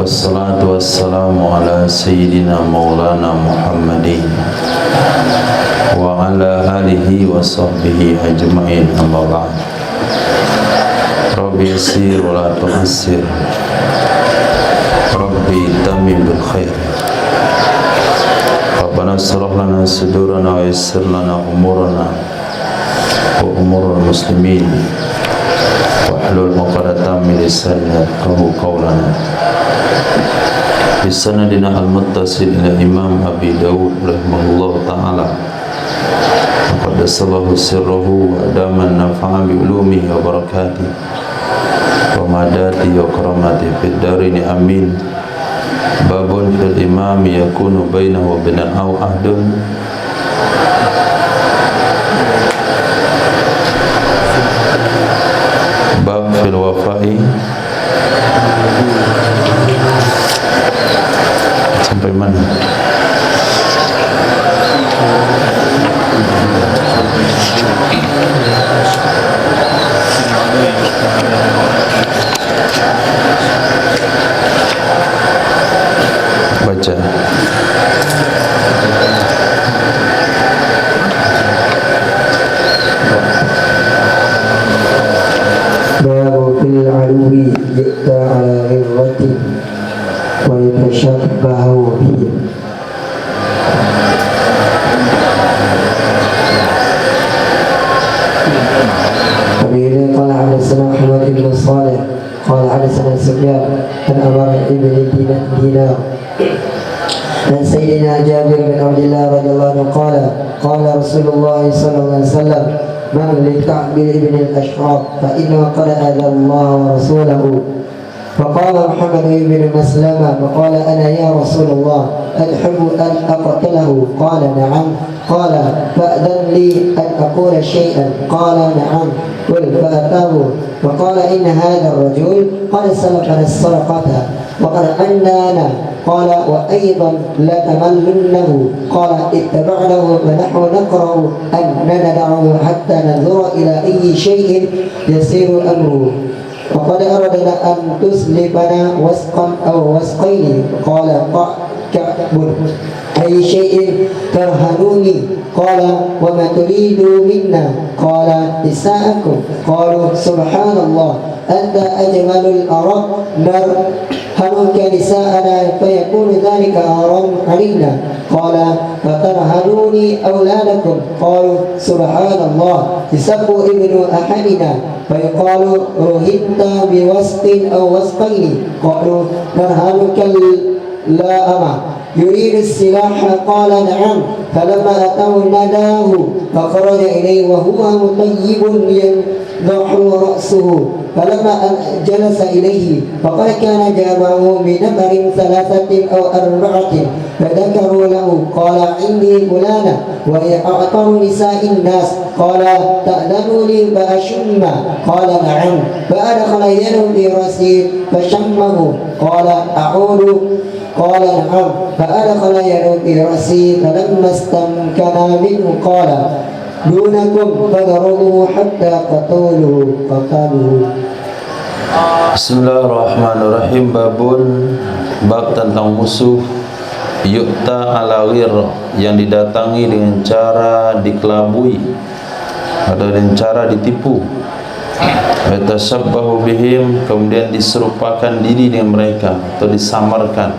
Wassalatu wassalamu ala sayyidina maulana Muhammadin wa ala alihi wa sahbihi ajma'in, amma ba'd. Rabbi yassir wa la tu'assir, Rabbi tamim bil khair. Rabbana shrah lana sudurana wa yassir lana umurana wa umurul muslimin wahlul 'uqdatam min lisani yafqahu qawlana. Bisanadina al-muttasil ila Imam Abi Dawud rahimahullah ta'ala, qaddasallahu sirrahu wa adaman nafa'a bi ulumihi wa barakatihi wa madati wa karamati fid darini amin. Babun fil imam yakunu bainahu wa bainahu ahdun bab fil wafai. Sampai mana? Baca. Babu fil alwi ji'ta ala ghirrati wa yatashabbahu bihi. Abihi qala hadatsana Ahmad ibn Salih qala hadatsana Sufyan an Amr ibn Dinar an Sayyidina Jabir bin Abdullah radhiyallahu anhu qala Rasulullah sallallahu alaihi wasallam man li Ka'b ibn al-Ashraf fa inna qad adha Allah wa rasulahu. فقال محمد بن مسلمة فقال أنا يا رسول الله أتحب أن أقتله؟ قال نعم. قال فأذن لي أن أقول شيئا؟ قال نعم. قل فأتاه فقال إن هذا الرجل قد سلكنا السرقة وقد عنانا. قال وأيضا لتملنه. قال اتبعناه ونحن نقرأ أن ندعه حتى ننظر إلى أي شيء يسير أمره. وقد أردنا أن تسلبنا وسقا أو وسقين. قال كعب أي شيء ترهنوني؟ قال وما تريد منا؟ قال نساءكم. قالوا سبحان الله أنت أجمل الأرب نرهنك نساءنا فيكون ذلك أرا علينا. قال فترهنوني أولادكم. قالوا سبحان الله يسب ابن أحدنا فيقال رهنت بوسق أو وسقين. قالوا نرهنك اللائمة يريد السلاح. قال نعم. فلما أتوا نداه فخرج إليه وهو مطيب ينضح رأسه. فلما جلس إليه فقد كان جابه من نفر 3 أو 4 فذكروا له. قال عندي فلانة وهي أعطر نساء الناس. قال تأذنوا لي فأشم؟ قال نعم. فأدخل يده في رأسه فشمه. قال أعود؟ قال نعم. فأدخل يده في رأسه فلما استمكن منه قال دونكم فضربوه حتى قتلوه. Bismillahirrahmanirrahim. Bab tentang musuh yu'ta ala ghirrah, yang didatangi dengan cara dikelabui atau dengan cara ditipu. Yatashabbahu bihim, kemudian diserupakan diri dengan mereka atau disamarkan.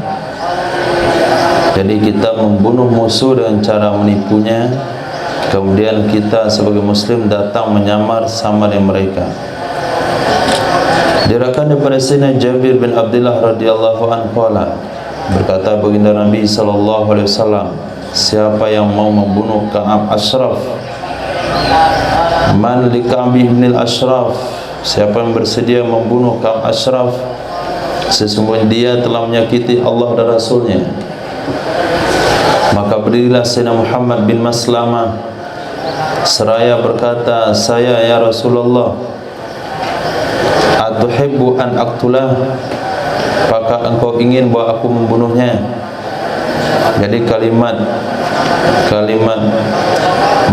Jadi kita membunuh musuh dengan cara menipunya, kemudian kita sebagai muslim datang menyamar sama dengan mereka. Diriwayatkan daripada Sayyidina Jabir bin Abdullah radhiyallahu anhu berkata baginda Nabi sallallahu alaihi wasallam, siapa yang mau membunuh Ka'ab Ashraf, man li Ka'ab bin al-Ashraf, siapa yang bersedia membunuh Ka'ab Ashraf, sesungguhnya dia telah menyakiti Allah dan Rasulnya. Maka berdirilah Sayyidina Muhammad bin Maslamah seraya berkata, saya ya Rasulullah, atuhibbu an aqtulah, apakah engkau ingin bahwa aku membunuhnya? Jadi kalimat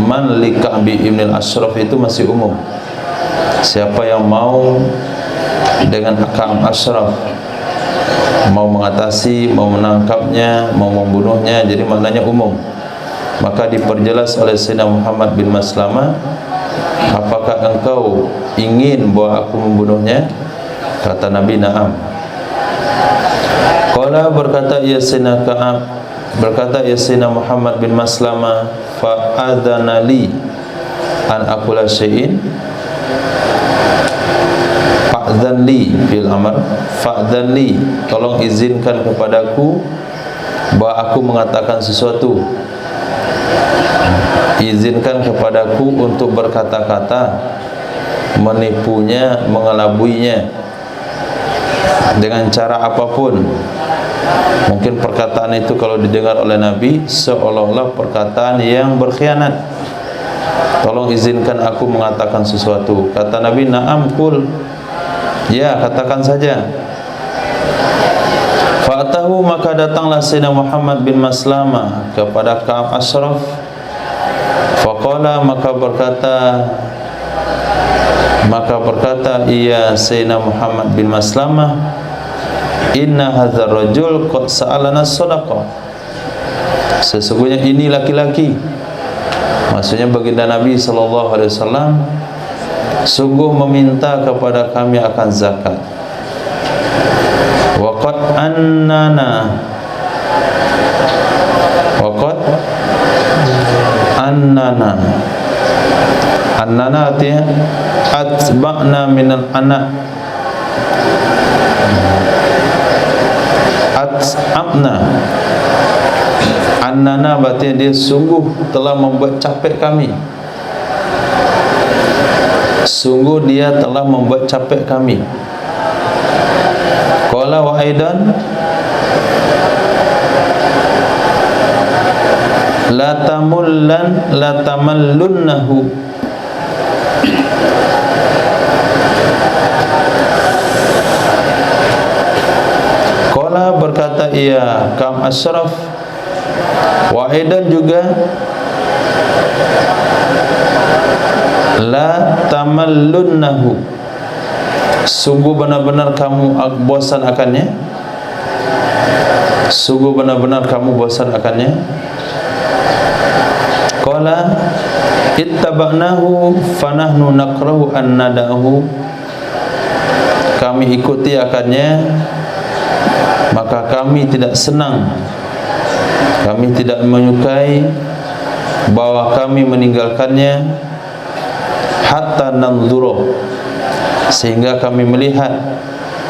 man li Ka'b ibn al-Ashraf itu masih umum. Siapa yang mau dengan Ka'b Ashraf, mau mengatasi, mau menangkapnya, mau membunuhnya, jadi maknanya umum. Maka diperjelas oleh Sayyidina Muhammad bin Maslamah, apakah engkau ingin bahwa aku membunuhnya? Kata Nabi, na'am. Qala, berkata ya Sayyidina Ka'ab, berkata ya Sayyidina Muhammad bin Maslamah, fa'adhana li an aqula syai'in, fa'adhan li fil amr, fa'adhan li, tolong izinkan kepadaku bahwa aku mengatakan sesuatu, izinkan kepadaku untuk berkata-kata, menipunya, mengelabuinya dengan cara apapun. Mungkin perkataan itu kalau didengar oleh Nabi seolah-olah perkataan yang berkhianat. Tolong izinkan aku mengatakan sesuatu. Kata Nabi, na'am qul, ya katakan saja. Fa'atahu, maka datanglah Sayyidina Muhammad bin Maslamah kepada Ka'ab Ashraf. Faqala, maka berkata ia Sayyidina Muhammad bin Maslamah, inna hadzal rajul qad sa'alana shadaqah, sesungguhnya ini laki-laki, maksudnya baginda Nabi sallallahu alaihi wasallam, sungguh meminta kepada kami akan zakat. Wa qad annana artinya atba'na minal anak, at'abna, annana berarti dia sungguh telah membuat capek kami, sungguh dia telah membuat capek kami. Qala wa aidan la tamallunnahu, Qala, berkata ia Ka'ab Ashraf, wa aidan juga la tamallunnahu, sungguh benar-benar kamu bosan akannya, sungguh benar-benar kamu bosan akannya. Qala ittaba'nahu fanahnu nakrahu an nada'ahu, kami ikuti akannya, maka kami tidak senang, kami tidak menyukai bahwa kami meninggalkannya, hatta nanzura, sehingga kami melihat,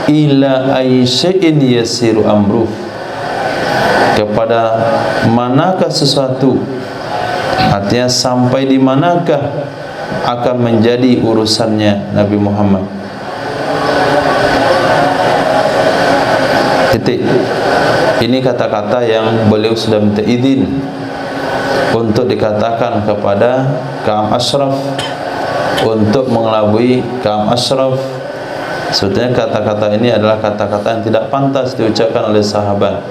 ila aysya'in yasiru amruh, kepada manakah sesuatu, artinya sampai di manakah akan menjadi urusannya Nabi Muhammad. Titik. Ini kata-kata yang beliau sudah minta izin untuk dikatakan kepada Ka'ab Ashraf, untuk mengelabui Ka'ab Ashraf. Sebetulnya kata-kata ini adalah kata-kata yang tidak pantas diucapkan oleh sahabat,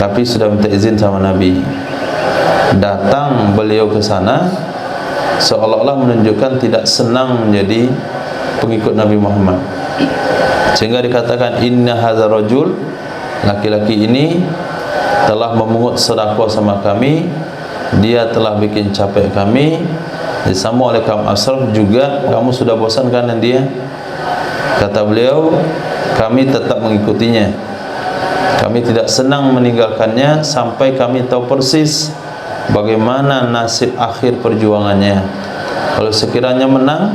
tapi sudah minta izin sama Nabi. Datang beliau ke sana seolah-olah menunjukkan tidak senang menjadi pengikut Nabi Muhammad, sehingga dikatakan inna hadzal rajul, laki-laki ini telah memungut sedekah sama kami, dia telah bikin capek kami. Disambung oleh Ka'ab Ashraf juga, kamu sudah bosan kan dengan dia? Kata beliau, kami tetap mengikutinya, kami tidak senang meninggalkannya sampai kami tahu persis bagaimana nasib akhir perjuangannya. Kalau sekiranya menang,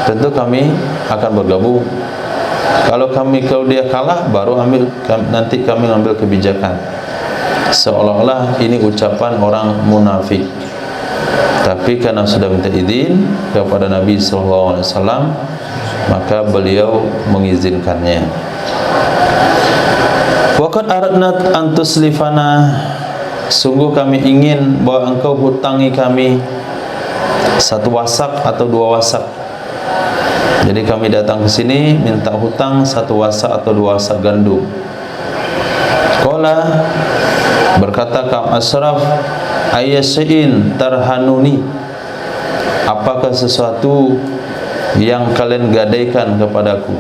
tentu kami akan bergabung. Kalau dia kalah, baru nanti kami ambil kebijakan. Seolah-olah ini ucapan orang munafik. Tapi karena sudah minta izin kepada Nabi sallallahu alaihi wasallam, maka beliau mengizinkannya. Waqad aradna an tuslifana, sungguh kami ingin bahwa engkau hutangi kami 1 wasak atau 2 wasak. Jadi kami datang ke sini minta hutang 1 wasak atau 2 wasak gandum. Qala, berkata Ka'ab Ashraf, ayyasya'in tarhanuni, apakah sesuatu yang kalian gadaikan kepadaku?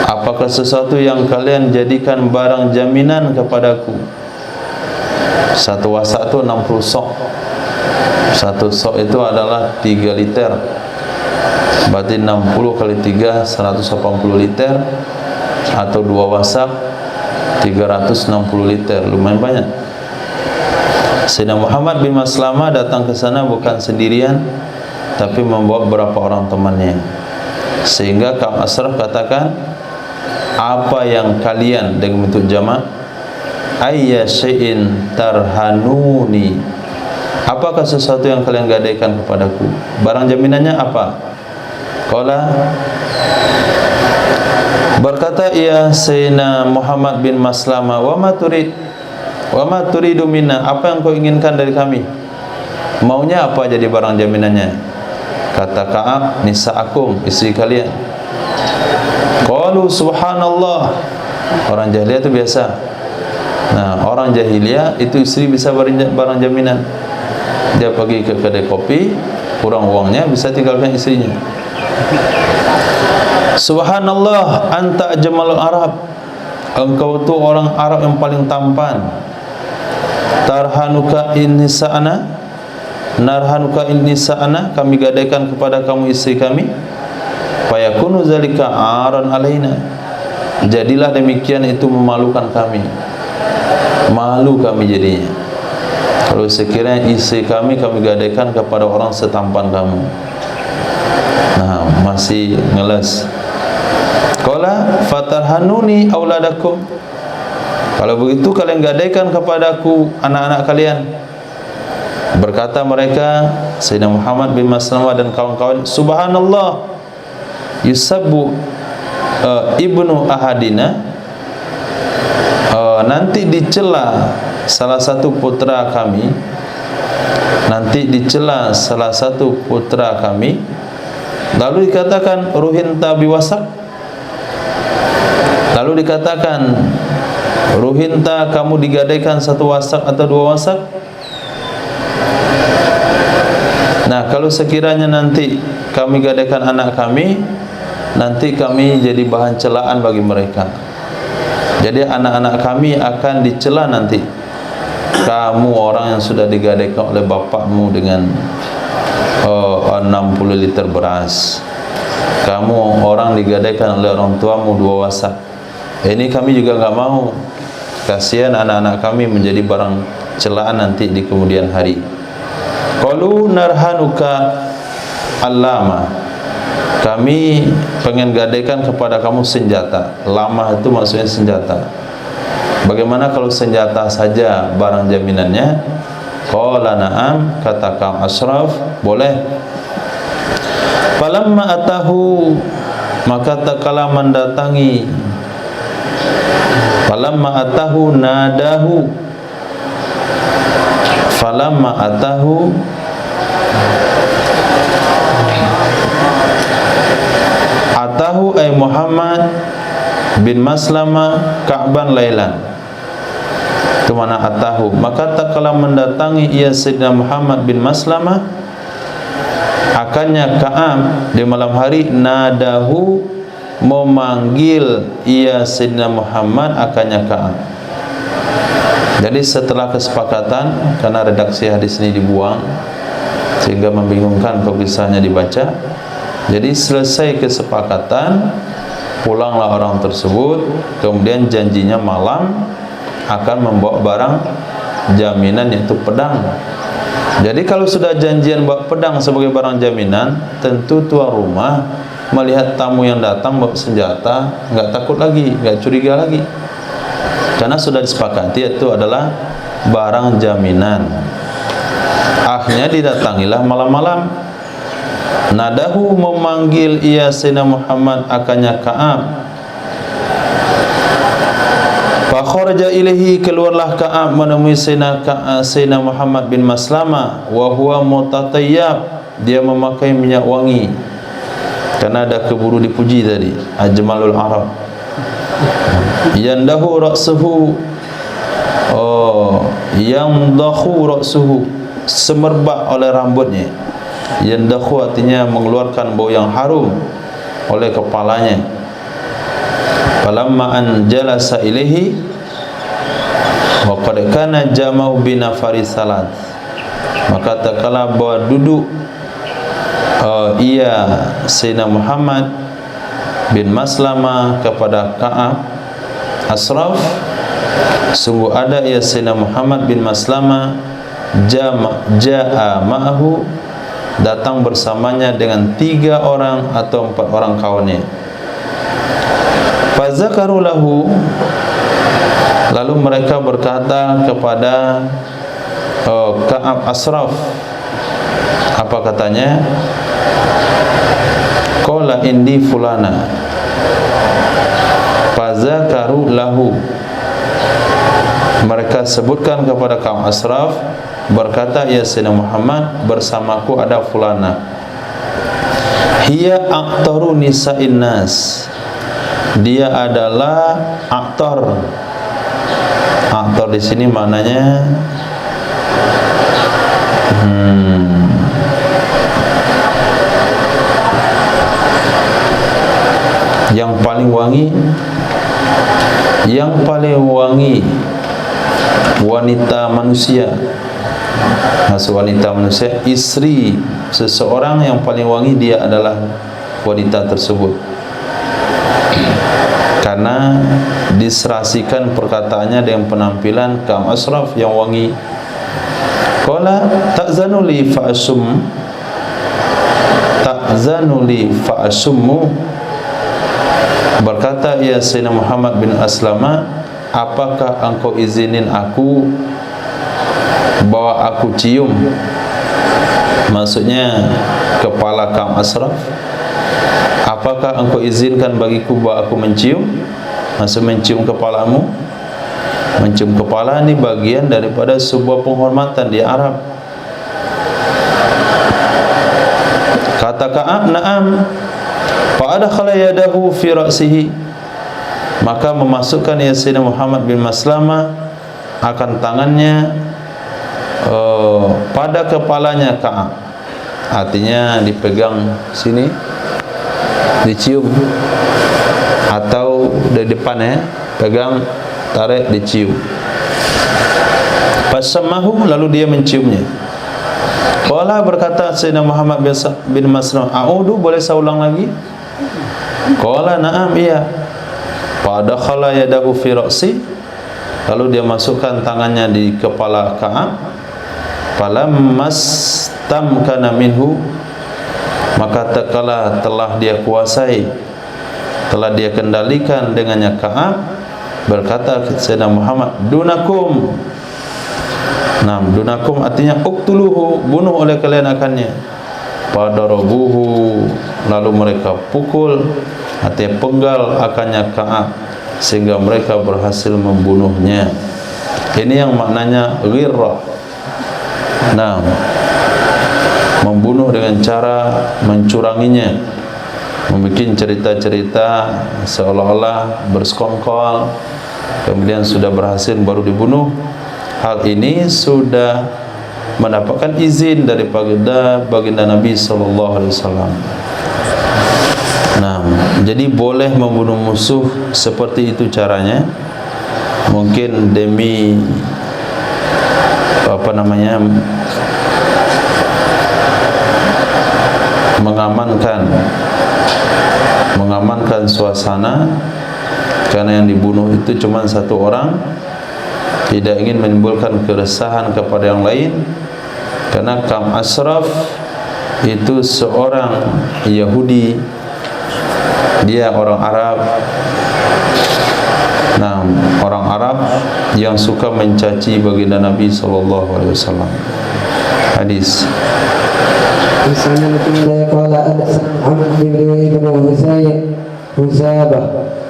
apakah sesuatu yang kalian jadikan barang jaminan kepadaku? Satu wasak itu 60 sok. Satu sok itu adalah 3 liter. Berarti 60 kali 3 180 liter, atau 2 wasak 360 liter. Lumayan banyak. Sayyidina Muhammad bin Maslamah datang ke sana bukan sendirian, tapi membawa beberapa orang temannya. Sehingga Ka'ab Ashraf katakan, apa yang kalian, dengan bentuk jamak, ayya syai'in tarhanuni, apakah sesuatu yang kalian gadaikan kepadaku? Barang jaminannya apa? Qala, berkata ia Sayyidina Muhammad bin Maslamah, wa ma turidu minna, apa yang kau inginkan dari kami? Maunya apa jadi barang jaminannya? Kata Ka'ab, nisa'akum, istri kalian. Qalu subhanallah. Orang jahiliyah itu biasa. Nah, orang jahiliyah itu istri bisa barang jaminan. Dia pergi ke kedai kopi, kurang uangnya, bisa tinggalkan istrinya. Subhanallah, anta ajmalul Arab, engkau tu orang Arab yang paling tampan. Tarhanuka innisa'ana, narhanuka innisa'ana, kami gadaikan kepada kamu istri kami. Fayakunu zalika aran alaina, jadilah demikian itu memalukan kami, malu kami jadinya kalau sekiranya istri kami gadaikan kepada orang setampan kamu. Nah, masih ngeles. Qala fatarhanuni auladakum, kalau begitu kalian gadaikan kepadaku anak-anak kalian. Berkata mereka, Sayyidina Muhammad bin Maslamah dan kawan-kawan, subhanallah, yusabbu ibnu ahadina, nanti dicela salah satu putra kami, nanti dicela salah satu putra kami. Lalu dikatakan ruhinta biwasak, lalu dikatakan ruhinta, kamu digadaikan satu wasak atau 2 wasak. Nah, kalau sekiranya nanti kami gadaikan anak kami, nanti kami jadi bahan celaan bagi mereka. Jadi anak-anak kami akan dicela nanti. Kamu orang yang sudah digadaikan oleh bapakmu dengan 60 liter beras, kamu orang digadaikan oleh orang tuamu 2 wasak. Ini kami juga nggak mau. Kasihan anak-anak kami menjadi barang celaan nanti di kemudian hari. Qalu narhanuka allama, kami pengen gadaikan kepada kamu senjata. Lama itu maksudnya senjata. Bagaimana kalau senjata saja barang jaminannya? Qala na'am, kata Ka'ab Ashraf, boleh. Falamma atahu, maka tatkala mendatangi, falamma atahu nadahu, falamma atahu atahu ay Muhammad bin Maslamah Ka'ban lailan, itu mana atahu, maka tatkala mendatangi ia Sayyidina Muhammad bin Maslamah, akannya Ka'ab di malam hari, nadahu, memanggil ia Sayyidina Muhammad, akannya Ka'ab. Jadi setelah kesepakatan, karena redaksi hadis ini dibuang sehingga membingungkan kalau kisahnya dibaca, jadi selesai kesepakatan, pulanglah orang tersebut, kemudian janjinya malam akan membawa barang jaminan, yaitu pedang. Jadi kalau sudah janjian bawa pedang sebagai barang jaminan, tentu tuan rumah melihat tamu yang datang bawa senjata, nggak takut lagi, nggak curiga lagi, karena sudah disepakati itu adalah barang jaminan. Akhirnya didatangilah malam-malam. Nadahu, memanggil ia Sayyidina Muhammad, akannya Ka'ab. Fa kharaja ilaihi, keluarlah Ka'ab menemui Sayyidina Muhammad bin Maslamah, wa huwa mutatayyab, dia memakai minyak wangi, karena ada keburu dipuji tadi, ajmalul Arab. Yandahu ra'suhu, yamdahu ra'suhu, semerbak oleh rambutnya. Yandahu artinya mengeluarkan bau yang harum oleh kepalanya. falamma an jalasa ilaihi wa qad kana jama'u binafari salat, maka tatkala bawa duduk ia Sayyidina Muhammad bin Maslamah kepada Ka'ab Ashraf, sungguh ada ia Sayyidina Muhammad bin Maslamah ja'a ma'ahu, datang bersamanya dengan 3 orang atau 4 orang kawannya. Fazakaru lahu, lalu mereka berkata kepada Ka'ab Ashraf, apa katanya? Qala indi fulana. Fazakaru lahu, mereka sebutkan kepada Ka'ab Ashraf, berkata ya Sayyidina Muhammad, bersamaku ada fulana. Hiya aktaru nisa'in nas, dia adalah aktor. Aktor di sini maknanya yang paling wangi, yang paling wangi wanita manusia. Maksud wanita manusia, istri seseorang yang paling wangi dia adalah wanita tersebut, karena diserasikan perkataannya dengan penampilan Ka'ab Ashraf yang wangi. Qala ta'zanu li fa'asum, ta'zanu li fa'asummu, berkata ya Sayyidina Muhammad bin Aslamah, apakah engkau izinin aku bawa aku cium? Maksudnya kepala Ka'ab Ashraf. Apakah engkau izinkan bagiku bawa aku mencium? Maksud mencium kepalamu. Mencium kepala ini bagian daripada sebuah penghormatan di Arab. Kata Ka'ab, na'am. Fa'adakhala yadahu fi ra'sihi, maka memasukkan ya Sayyidina Muhammad bin Maslamah akan tangannya pada kepalanya Ka'ab, artinya dipegang sini, dicium, atau dari depan pegang, tarik, dicium. Fasamahu, lalu dia menciumnya. Qala, berkata Sayyidina Muhammad bin Maslamah, a'udu, boleh saya ulang lagi? Qala na'am, iya. Fadakhala yadahu fi ra'si, lalu dia masukkan tangannya di kepala Ka'ab. Falammastamkana minhu, maka tatkala telah dia kuasai, telah dia kendalikan dengannya Ka'ab, berkata Sayyidina Muhammad, dunakum. Nah, dunakum artinya uktuluhu, bunuh oleh kalian akannya. Fadarabuhu, lalu mereka pukul, artinya penggal akannya Ka'ab, sehingga mereka berhasil membunuhnya. Ini yang maknanya ghirrah. Nah, membunuh dengan cara mencuranginya, membuat cerita-cerita seolah-olah bersekongkol, kemudian sudah berhasil baru dibunuh. Hal ini sudah mendapatkan izin dari baginda Nabi sallallahu alaihi wasallam. Nah, jadi boleh membunuh musuh seperti itu caranya. Mungkin demi mengamankan suasana, karena yang dibunuh itu cuma 1 orang, tidak ingin menimbulkan keresahan kepada yang lain. Karena Ka'ab Ashraf itu seorang Yahudi, dia orang Arab. Nah, orang Arab yang suka mencaci baginda Nabi sallallahu alaihi wasallam. Hadis. قال أنس عن ابن حزابة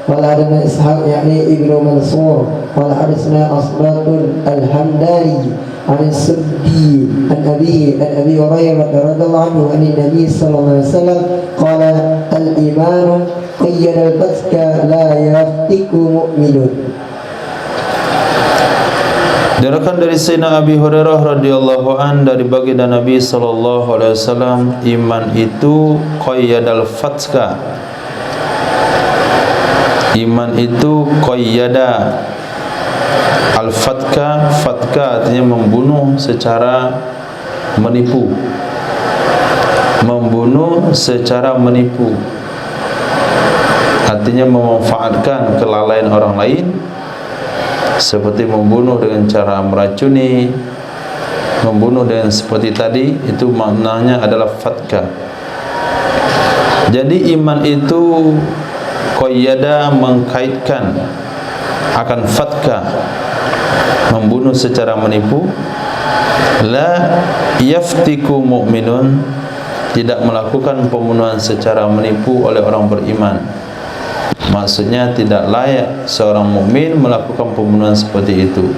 قال حدثنا إسحاق يعني ابن منصور قال حدثنا أصبات الحمداني عن السدي عن أبي هريرة رضي الله عنه عن النبي صلى الله عليه وسلم قال الإيمان قيد الفتك لا يفتك مؤمن. Diriwayatkan dari Sayyidina Abi Hurairah radhiyallahu an dari baginda Nabi sallallahu alaihi wasallam, iman itu qayyadal fatka, Iman itu qayyada. Al-fatka, fatka artinya membunuh secara menipu. Membunuh secara menipu artinya memanfaatkan kelalaian orang lain, seperti membunuh dengan cara meracuni, membunuh dengan seperti tadi, itu maknanya adalah fatka. Jadi iman itu qayyada, mengkaitkan akan fatka, membunuh secara menipu. La yaftiku mu'minun, tidak melakukan pembunuhan secara menipu oleh orang beriman. Maksudnya tidak layak seorang mukmin melakukan pembunuhan seperti itu.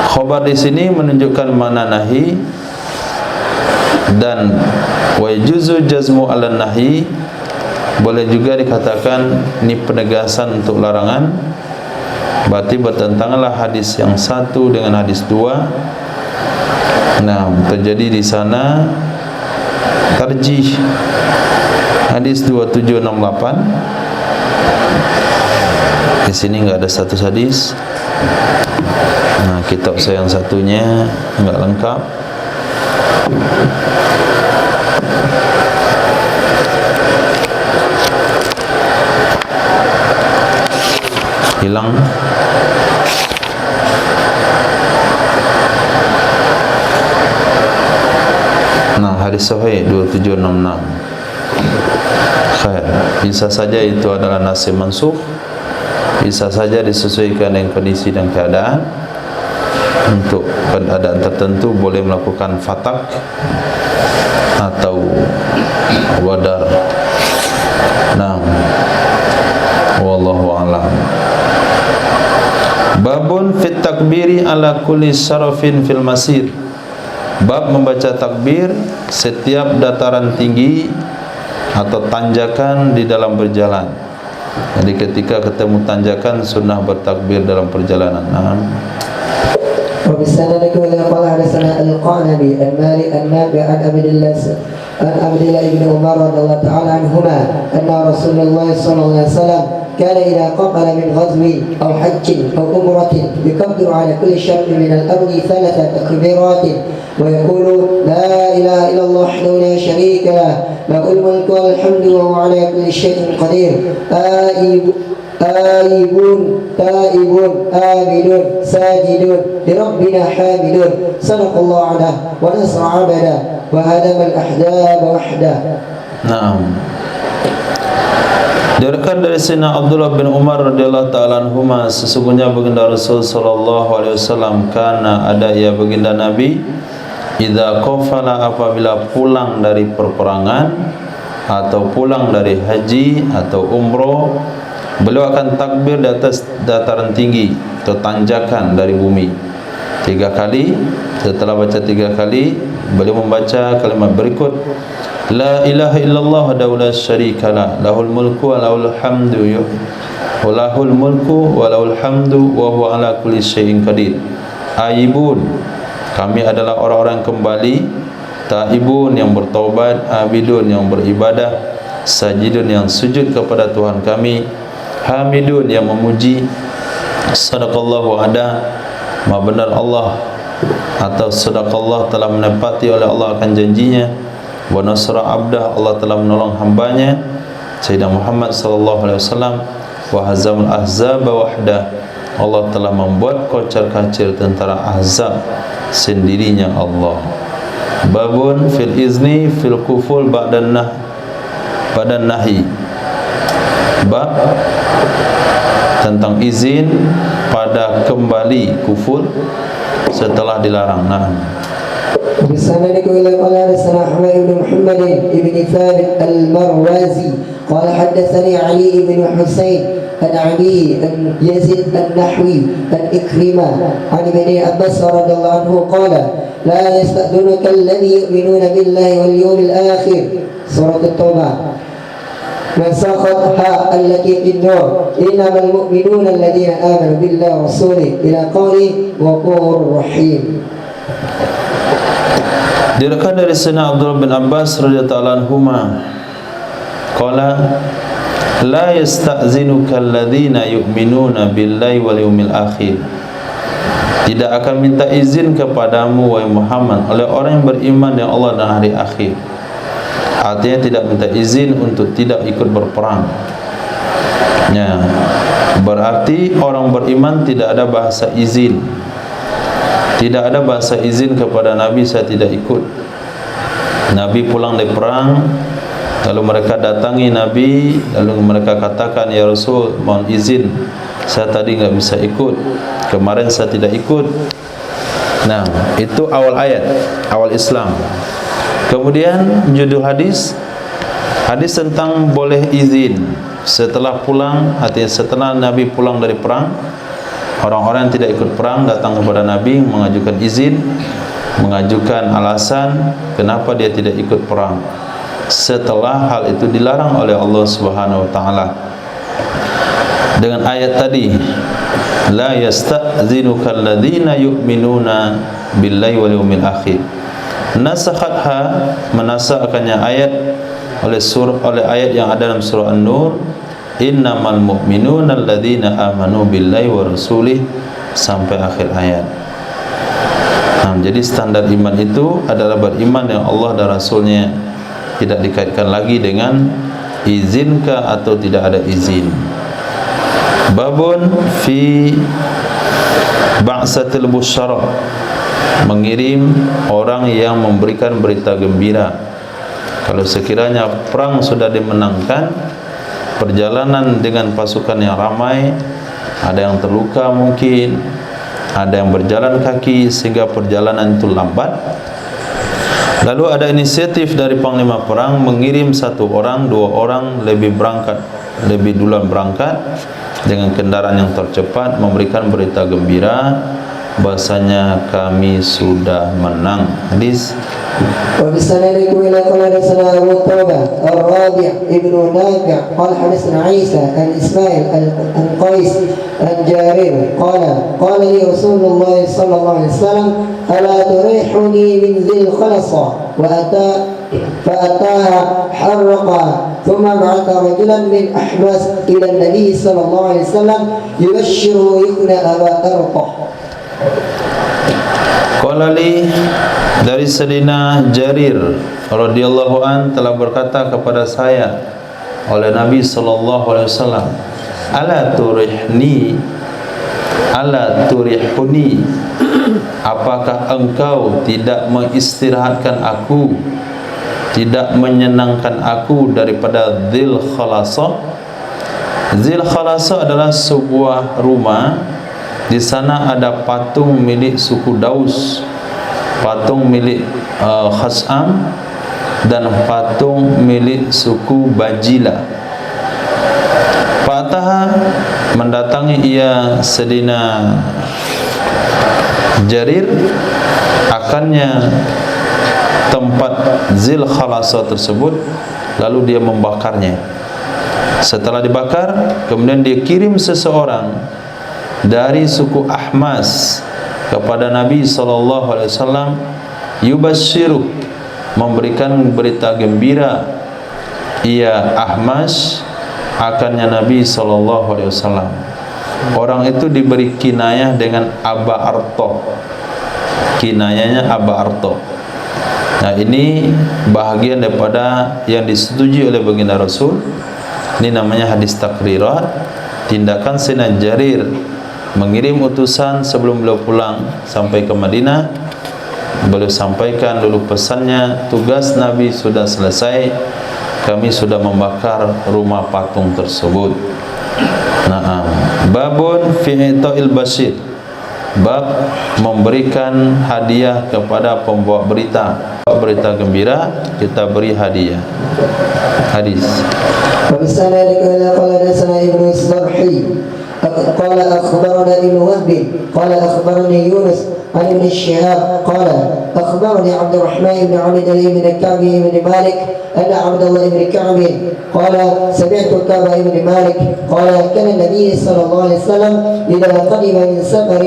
Khabar di sini menunjukkan makna nahi, dan wa yajuzu jazmu ala nahi, boleh juga dikatakan ini penegasan untuk larangan. Berarti bertentanganlah hadis yang satu dengan hadis dua. Nah, terjadi di sana tarjih. Hadis 2768 di sini enggak ada satu hadis. Nah, kitab saya yang satunya enggak lengkap. Hilang. Nah, hadis sahih 2766. Khair. Bisa saja itu adalah nasih mansukh, bisa saja disesuaikan dengan kondisi dan keadaan. Untuk keadaan tertentu boleh melakukan fatak atau wadar. Nah, wallahu a'lam. Babun fit takbiri ala kulli syarafin fil masir. Bab membaca takbir setiap dataran tinggi atau tanjakan di dalam berjalan. Jadi ketika ketemu tanjakan sunnah bertakbir dalam perjalanan. وبالسند كما قال حدثنا القعنبي المالي النافع عن عبد الله بن عمر رضي الله تعالى عنهما أن رسول الله صلى الله عليه وسلم كان إذا قبل من غزو أو حج أو عمرة يكبر على كل شرط من الأرض 3 تكبيرات ويقول لا إله إلا الله وحده لا شريك له له الملك والحمد وهو على كل شيء قدير آيبون تائبون آمنون ساجدون لربنا حامدون صدق الله عنه ونصر عبده وهدم الأحزاب وحده. Naam. Diriwayatkan dari Sayyidina Abdullah bin Umar radhiyallahu taala anhuma, sesungguhnya baginda Rasul sallallahu alaihi wasallam kana ada ia baginda Nabi idza qafala, apabila pulang dari perperangan atau pulang dari haji atau umroh, beliau akan takbir di atas dataran tinggi atau tanjakan dari bumi 3 kali. Setelah baca 3 kali, beliau membaca kalimat berikut: La ilaha illallah wahdahu la syarikalah, lahul mulku wa lahul hamdu, wa lahul mulku wa lahul hamdu wa huwa ala kulli syai'in qadir. Aibun, kami adalah orang-orang kembali. Taibun, yang bertaubat. Abidun, yang beribadah. Sajidun, yang sujud kepada Tuhan kami. Hamidun, yang memuji. Sadaqallahu wa'ada, maha benar Allah atau sadaqallah, telah menepati oleh Allah akan janjinya. Wa nasra abdah, Allah telah menolong hambanya Sayyidina Muhammad sallallahu alaihi wasallam. Wa hazamul ahzab wahdah, Allah telah membuat kocar-kacir tentara Ahzab sendirinya Allah. Babun fil izni fil kuful ba'dan nahi. Bab tentang izin pada kembali kufur setelah dilarang. بسند إلى قال حدثنا أحمد بن محمد بن ثابت المروزي قال حدثني علي بن حسين عن أبيه عن يزيد النحوي عن إكرمة عن ابن عباس رضي الله عنه قال لا يستأذنك الذين يؤمنون بالله واليوم الآخر سورة التوبة من ساقطها التي في النور إنما المؤمنون الذين آمنوا بالله ورسوله إلى قوله غفور رحيم. Diriwayatkan dari Sayyidina Abdullah bin Abbas radhiyallahu anhuma qala la yasta'zinuka alladhina yu'minuna billahi wal yawmil akhir. Tidak akan minta izin kepadamu wahai Muhammad oleh orang yang beriman dengan Allah dan hari akhir. Artinya tidak minta izin untuk tidak ikut berperang. Ya, berarti orang beriman tidak ada bahasa izin. Tidak ada bahasa izin kepada Nabi, saya tidak ikut. Nabi pulang dari perang, lalu mereka datangi Nabi, lalu mereka katakan, ya Rasul, mohon izin, saya tadi enggak bisa ikut, kemarin saya tidak ikut. Nah, itu awal ayat, awal Islam. Kemudian judul hadis, hadis tentang boleh izin setelah pulang, artinya setelah Nabi pulang dari perang, orang-orang yang tidak ikut perang datang kepada Nabi mengajukan izin, mengajukan alasan kenapa dia tidak ikut perang setelah hal itu dilarang oleh Allah Subhanahu wa taala. Dengan ayat tadi, la yasta'zinuka alladhina yu'minuna billahi wal yawmil akhir. Nasakhatha, menasakkannya ayat oleh ayat yang ada dalam surah An-Nur, innamal mu'minuna alladhina amanu billahi wa rasulih, sampai akhir ayat. Nah, jadi standar iman itu adalah beriman dengan Allah dan Rasulnya, tidak dikaitkan lagi dengan izinkah atau tidak ada izin. Babun fi ba'satil busyara, mengirim orang yang memberikan berita gembira. Kalau sekiranya perang sudah dimenangkan, perjalanan dengan pasukan yang ramai, ada yang terluka mungkin, ada yang berjalan kaki sehingga perjalanan itu lambat. Lalu ada inisiatif dari panglima perang mengirim satu orang, dua orang lebih duluan berangkat dengan kendaraan yang tercepat, memberikan berita gembira bahasanya kami sudah menang. Hadis. وبسند إلى قال حدثنا أبو التوبة الرابع ابن نافع قال حدثنا عيسى عن إسماعيل عن قيس عن جابر قال لي رسول الله صلى الله عليه وسلم ألا تريحني من ذي الخلصة فأتاها حرقا ثم بعث رجلا من أحمس إلى النبي صلى الله عليه وسلم يبشره يكنى أبا أرطة. Qala li, dari Sayyidina Jarir radhiyallahu an telah berkata kepada saya oleh Nabi sallallahu alaihi wasallam, ala turihuni, apakah engkau tidak mengistirahatkan aku, tidak menyenangkan aku daripada Dzil Khalasah. Dzil Khalasah adalah sebuah rumah. Di sana ada patung milik suku Daus, patung milik Khas'am, dan patung milik suku Bajila. Fataha, mendatangi ia Sayyidina Jarir akannya tempat Dzil Khalasah tersebut, lalu dia membakarnya. Setelah dibakar, kemudian dia kirim seseorang dari suku Ahmas kepada Nabi SAW, yubashiru, memberikan berita gembira ia Ahmas akannya Nabi SAW. Orang itu diberi kinayah dengan Aba Arto, kinayahnya Aba Arto. Nah, ini bahagian daripada yang disetujui oleh baginda Rasul. Ini namanya hadis takrirat, tindakan Sayyidina Jarir mengirim utusan sebelum beliau pulang sampai ke Madinah. Beliau sampaikan dulu pesannya, tugas Nabi sudah selesai, kami sudah membakar rumah patung tersebut. Nah, babun fi i'ta'il basyir, bab memberikan hadiah kepada pembawa berita gembira, kita beri hadiah. Hadis. قال أخبرنا ابن وهب قال أخبرني يونس عن ابن الشهاب قال أخبرني عبد الرحمن بن عبد الله بن كعب بن مالك أن عبد الله بن كعب قال سمعت كعب بن مالك قال كان النبي صلى الله عليه وسلم إذا قدم من سفر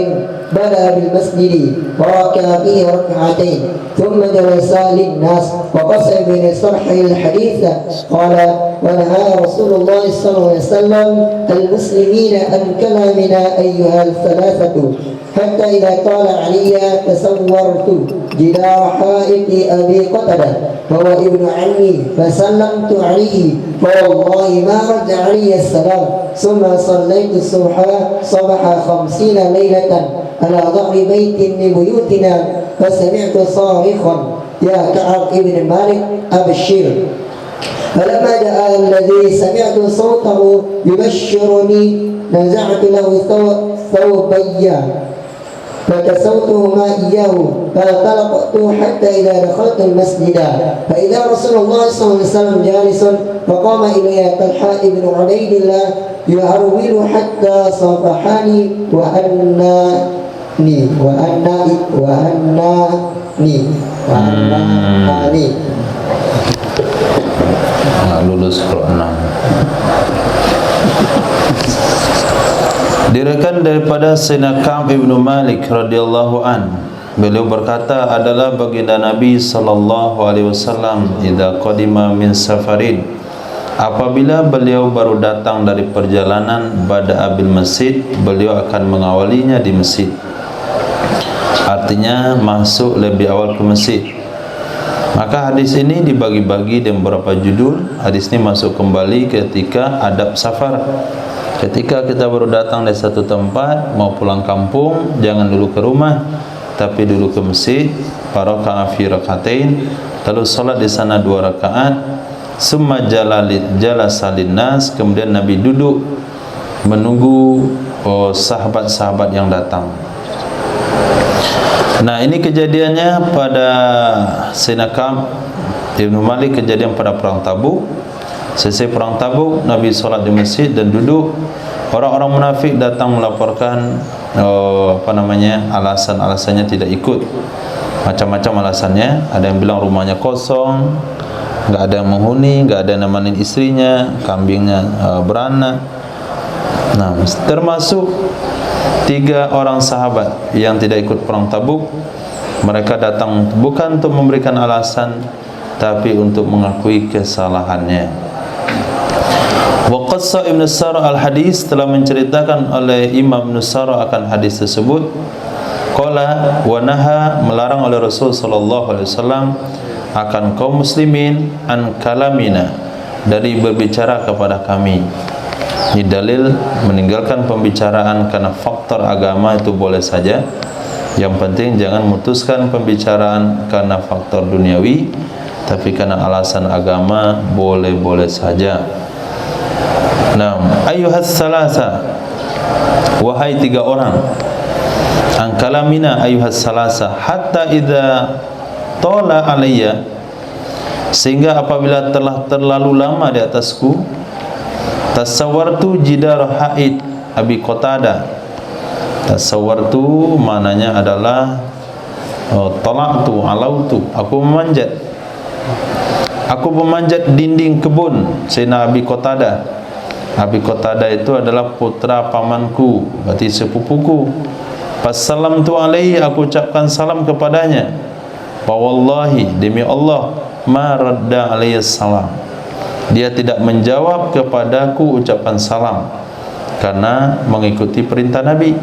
بدأ بالمسجد وركع فيه ركعتين ثم جلس للناس وقسم بين صرحي الحديث قال ونهى رسول الله صلى الله عليه وسلم المسلمين عن كلامنا أيها الثلاثة حتى إذا قال علي تصورت جدار حائط أبي قتادة وهو ابن عمي فسلمت عليه فوالله ما رد علي السلام ثم صليت الصبح صبح 50 ليلة على ظهر بيت من بيوتنا فسمعت صارخا يا كعب ابن مالك أبشر فلما جاء الذي سمعت صوته يبشرني نزعت له ثوبي فكسوتهما إياه فانطلقت حتى إذا دخلت المسجد فإذا رسول الله صلى الله عليه وسلم جالس فقام إلي طلحة بن عبيد الله يهرول حتى صافحني وأناني lulus Quran. Diriwayatkan daripada Sayyidina Ka'ab bin Malik radhiyallahu an, beliau berkata adalah baginda Nabi sallallahu alaihi wasallam idza qadima min safarin, apabila beliau baru datang dari perjalanan bada'a bil masjid, beliau akan mengawalinya di masjid. Artinya masuk lebih awal ke masjid. Maka hadis ini dibagi-bagi dengan beberapa judul. Hadis ini masuk kembali ketika adab safar. Ketika kita baru datang dari satu tempat, mau pulang kampung, jangan dulu ke rumah, tapi dulu ke masjid, faraka'a fi rak'atain, lalu salat di sana 2 rakaat, summa jalasa linnas, kemudian Nabi duduk menunggu sahabat-sahabat yang datang. Nah, ini kejadiannya pada Sayyidina Ka'ab bin Malik, kejadian pada perang Tabuk. Selesai perang Tabuk, Nabi solat di masjid dan duduk. Orang-orang munafik datang melaporkan alasan-alasannya tidak ikut. Macam-macam alasannya. Ada yang bilang rumahnya kosong, enggak ada yang menghuni, enggak ada yang nemenin istrinya, kambingnya beranak. Nah, termasuk 3 orang sahabat yang tidak ikut perang Tabuk. Mereka datang bukan untuk memberikan alasan, tapi untuk mengakui kesalahannya. Waqassa Ibn Sara al-hadis, telah menceritakan oleh Imam Ibn Sara akan hadis tersebut. Qala wa naha, melarang oleh Rasul sallallahu alaihi wasallam akan kaum muslimin an kalamina, dari berbicara kepada kami. Ini dalil meninggalkan pembicaraan karena faktor agama itu boleh saja. Yang penting jangan memutuskan pembicaraan karena faktor duniawi, tapi karena alasan agama boleh-boleh saja. Naam, ayyuhas salasa, wahai 3 orang, an kalamina ayyuhas salasa hatta idza tala alayya, sehingga apabila telah terlalu lama di atasku, tasawwartu jidar haid Abi Qatadah. Tasawwartu maknanya adalah tala'tu, alautu, aku memanjat. Aku memanjat dinding kebun Sayyidina Abi Qatadah. Abi Qatadah itu adalah putra pamanku, berarti sepupuku. Passalamtu alaihi, aku ucapkan salam kepadanya. Fa wallahi, demi Allah, ma radda alaihi salam, dia tidak menjawab kepadaku ucapan salam karena mengikuti perintah Nabi.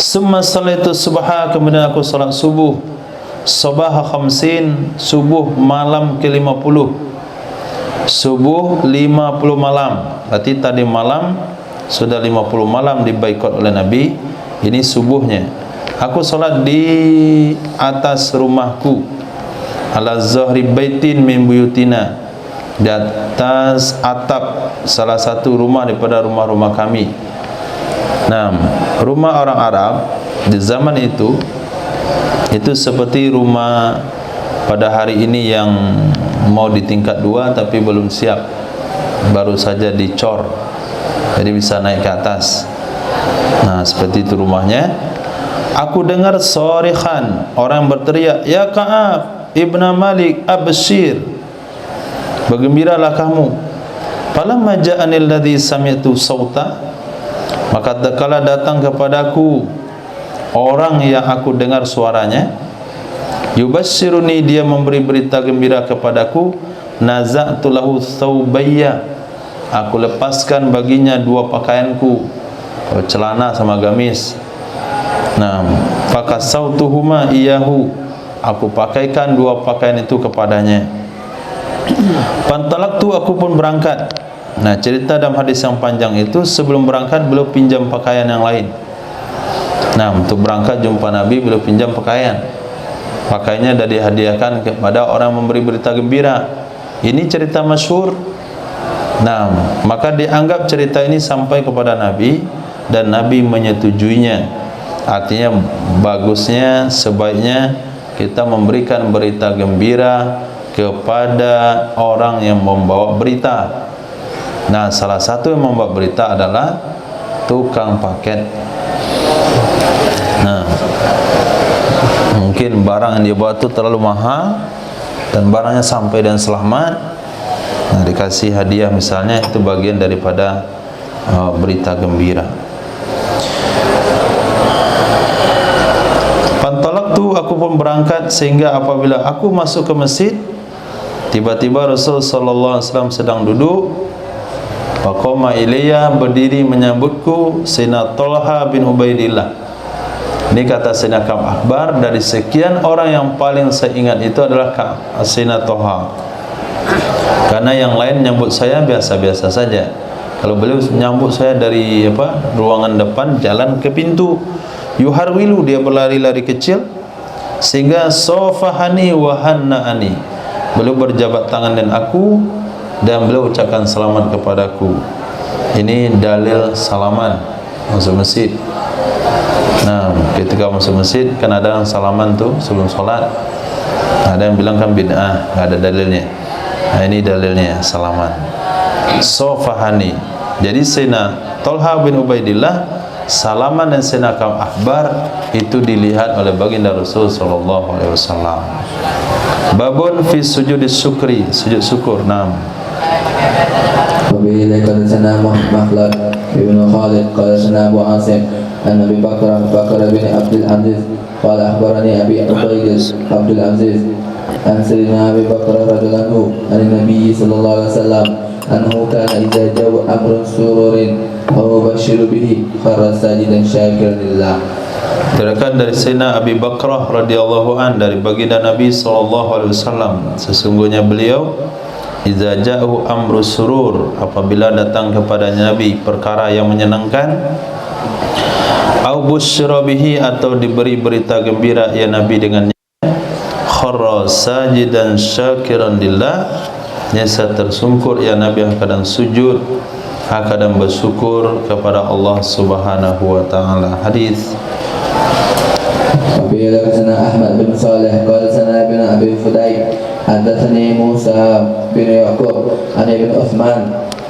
Summa salaitu subha, kemudian aku salat subuh. Sabah 50, subuh malam ke-50. Subuh 50 malam. Berarti tadi malam sudah 50 malam dibaikot oleh Nabi. Ini subuhnya. Aku salat di atas rumahku, ala zahri baitin min buyutina, di atas atap salah satu rumah daripada rumah-rumah kami. Nah, rumah orang Arab di zaman itu seperti rumah pada hari ini yang mau di tingkat 2 tapi belum siap, baru saja dicor, jadi bisa naik ke atas. Nah, seperti itu rumahnya. Aku dengar sorikhan, orang berteriak, ya Ka'ab ibn Malik abshir, bergembiralah kamu. Falamma ja'ani alladhi sami'tu sauta, maka tatkala datang kepadaku orang yang aku dengar suaranya, yubassiruni, dia memberi berita gembira kepadaku, naza'tu lahu thawbayya, aku lepaskan baginya dua pakaianku, celana sama gamis. Nah, fakasautuhuma iyahu, aku pakaikan dua pakaian itu kepadanya. Pantalaktu, aku pun berangkat. Nah, cerita dalam hadis yang panjang itu, sebelum berangkat beliau pinjam pakaian yang lain. Nah, untuk berangkat jumpa Nabi beliau pinjam pakaian. Pakaiannya dah dihadiahkan kepada orang memberi berita gembira. Ini cerita masyhur. Nah, maka dianggap cerita ini sampai kepada Nabi dan Nabi menyetujuinya. Artinya bagusnya, sebaiknya kita memberikan berita gembira kepada orang yang membawa berita. Nah, salah satu yang membawa berita adalah tukang paket. Nah, mungkin barang yang dia bawa itu terlalu mahal dan barangnya sampai dan selamat. Nah, dikasih hadiah misalnya, itu bagian daripada berita gembira. Pantalaktu, aku pun berangkat, sehingga apabila aku masuk ke masjid, tiba-tiba Rasul sallallahu alaihi wasallam sedang duduk. Faqama ilayya, berdiri menyambutku Sayyidina Talha bin Ubaidillah. Ini kata Sayyidina Ka'ab Ahbar, dari sekian orang yang paling saya ingat itu adalah Sayyidina Talha. Karena yang lain nyambut saya biasa-biasa saja. Kalau beliau menyambut saya dari ruangan depan jalan ke pintu, yuharwilu, dia berlari-lari kecil, sehingga sofahani wa hanna'ani, beliau berjabat tangan dengan aku dan beliau ucapkan selamat kepadaku. Ini dalil salaman masuk masjid. Nah, ketika masuk masjid kan ada salaman tuh sebelum sholat. Ada yang bilang kan bid'ah, nggak ada dalilnya. Nah, ini dalilnya salaman. Sofahani. Jadi Sayyidina Talha bin Ubaidillah salaman dan Sayyidina Ka'ab Ahbar itu dilihat oleh baginda Rasul sallallahu alaihi wasallam. Babun fi sujudis syukri, sujud syukur. Naam. وبه قال سنا مخلد ابن خالد قال سنا ابو عاصم عن ابي بكر بن عبد العزيز قال اخبرني ابي عبيد عبد العزيز عن سيدنا ابي بكر رضي الله عنه عن النبي صلى الله عليه وسلم انه كان اذا جاء امر سرور وهو بشر به خر ساجدا شاكرا لله. Diriwayatkan dari Sayyidina Abi Bakrah radhiyallahu an, dari baginda Nabi sallallahu alaihi wasallam, sesungguhnya beliau idza ja'ahu amru surur, apabila datang kepadanya Nabi perkara yang menyenangkan, au busyira bihi, atau diberi berita gembira ya Nabi dengannya, kharra sajidan syakiran lillah, nyata tersungkur ya Nabi akan sujud, akan bersyukur kepada Allah Subhanahu wa taala. Hadis وفي حدثنا أحمد بن صالح قال سنا ابن أبي فديك حدثني موسى بن يعقوب عن ابن عثمان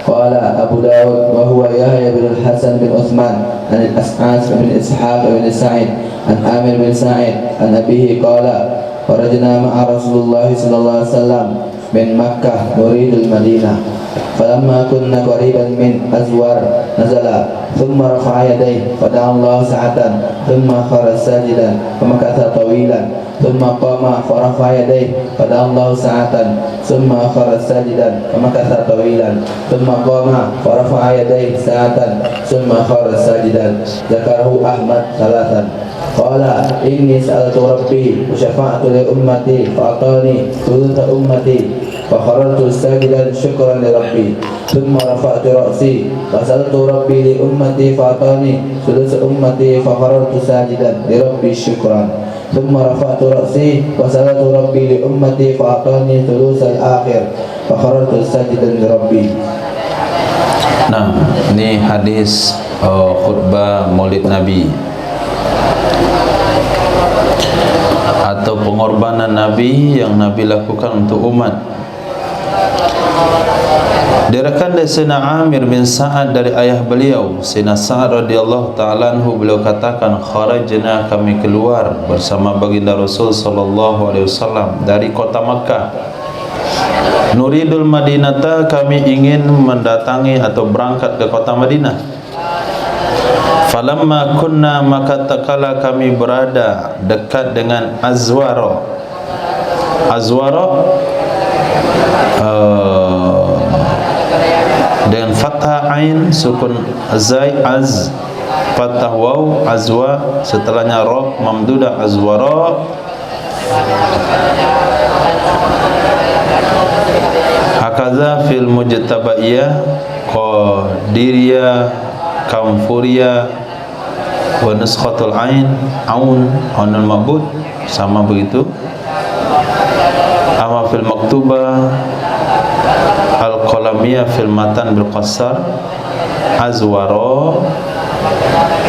قال أبو داود وهو يحيى بن الحسن بن عثمان عن الأسعاس بن إسحاق بن سعيد عن عامر بن سعيد عن أبيه قال خرجنا مع رسول الله صلى الله عليه وسلم من مكة نريد المدينة فلما كنا قريبا من أزور نزل ثم رفع يديه فدعا الله ساعة ثم خرج ساجدا فمكث طويلا ثم قام فرفع يديه فدعا الله ساعة ثم خرج ساجدا فمكث طويلا ثم قام فرفع يديه ساعة ثم خرج ساجدا. ذكره أحمد ثلاثا. قال إني سألت ربي وشفعت لأمتي فأعطاني ثلث أمتي فخرجت ساجدا شكرا لربي ثم رفعت رأسي وسألت ربي لأمتي فأعطاني ثلث أمتي فخرجت ساجدا لربي شكرا ثم رفعت رأسي وسألت ربي لأمتي فأعطاني ثلث الآخر فخرجت ساجدا لربي. Nah, ini hadis khutbah Maulid Nabi atau pengorbanan Nabi yang Nabi lakukan untuk umat. Diriwayatkan dari Sayyidina Amir bin Sa'ad dari ayah beliau Sayyidina Sa'ad radhiyallahu ta'ala anhu, beliau katakan kharajna, kami keluar bersama baginda Rasul sallallahu alaihi wasallam dari kota Makkah. Nuridul Madinata, kami ingin mendatangi atau berangkat ke kota Madinah. Falamma kunna, maka tatkala kami berada dekat dengan Azwara. Azwara dengan fathah ain, sukun zai, az, fathah waw, azwa, setelahnya ra mamdudah, Azwara. Hakaza fil mujtabaiyah, qadiriyah, kamfuriyah, wa nuskhatul ain, aun, aunul ma'bud, sama begitu. Ama fil maktubah al-qalamiyah fil matan bil qassar, Azwara,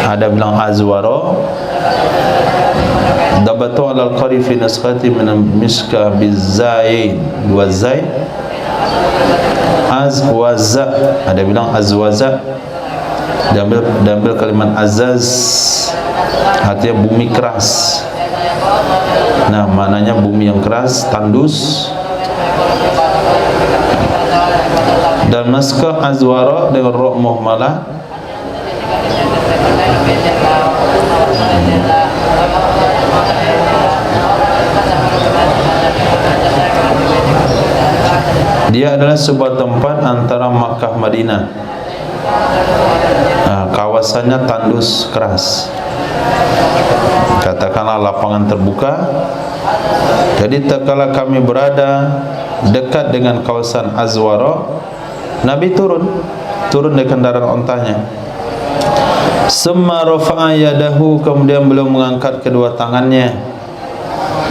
ada bilang Azwara. Dabatu alal qari fi nuskhati min miska bizain, dua zai. Azwaza, ada bilang azwaza. Diambil kalimat azaz, artinya bumi keras. Nah, maknanya bumi yang keras, tandus. Dan naskah Azwara dengan ra muhmalah, dia adalah sebuah tempat antara Makkah Madinah. Nah, kawasannya tandus keras, katakanlah lapangan terbuka. Jadi tatkala kami berada dekat dengan kawasan Azwara, Nabi turun dari kendaraan ontanya. Summa rafa'a yadahu, kemudian beliau mengangkat kedua tangannya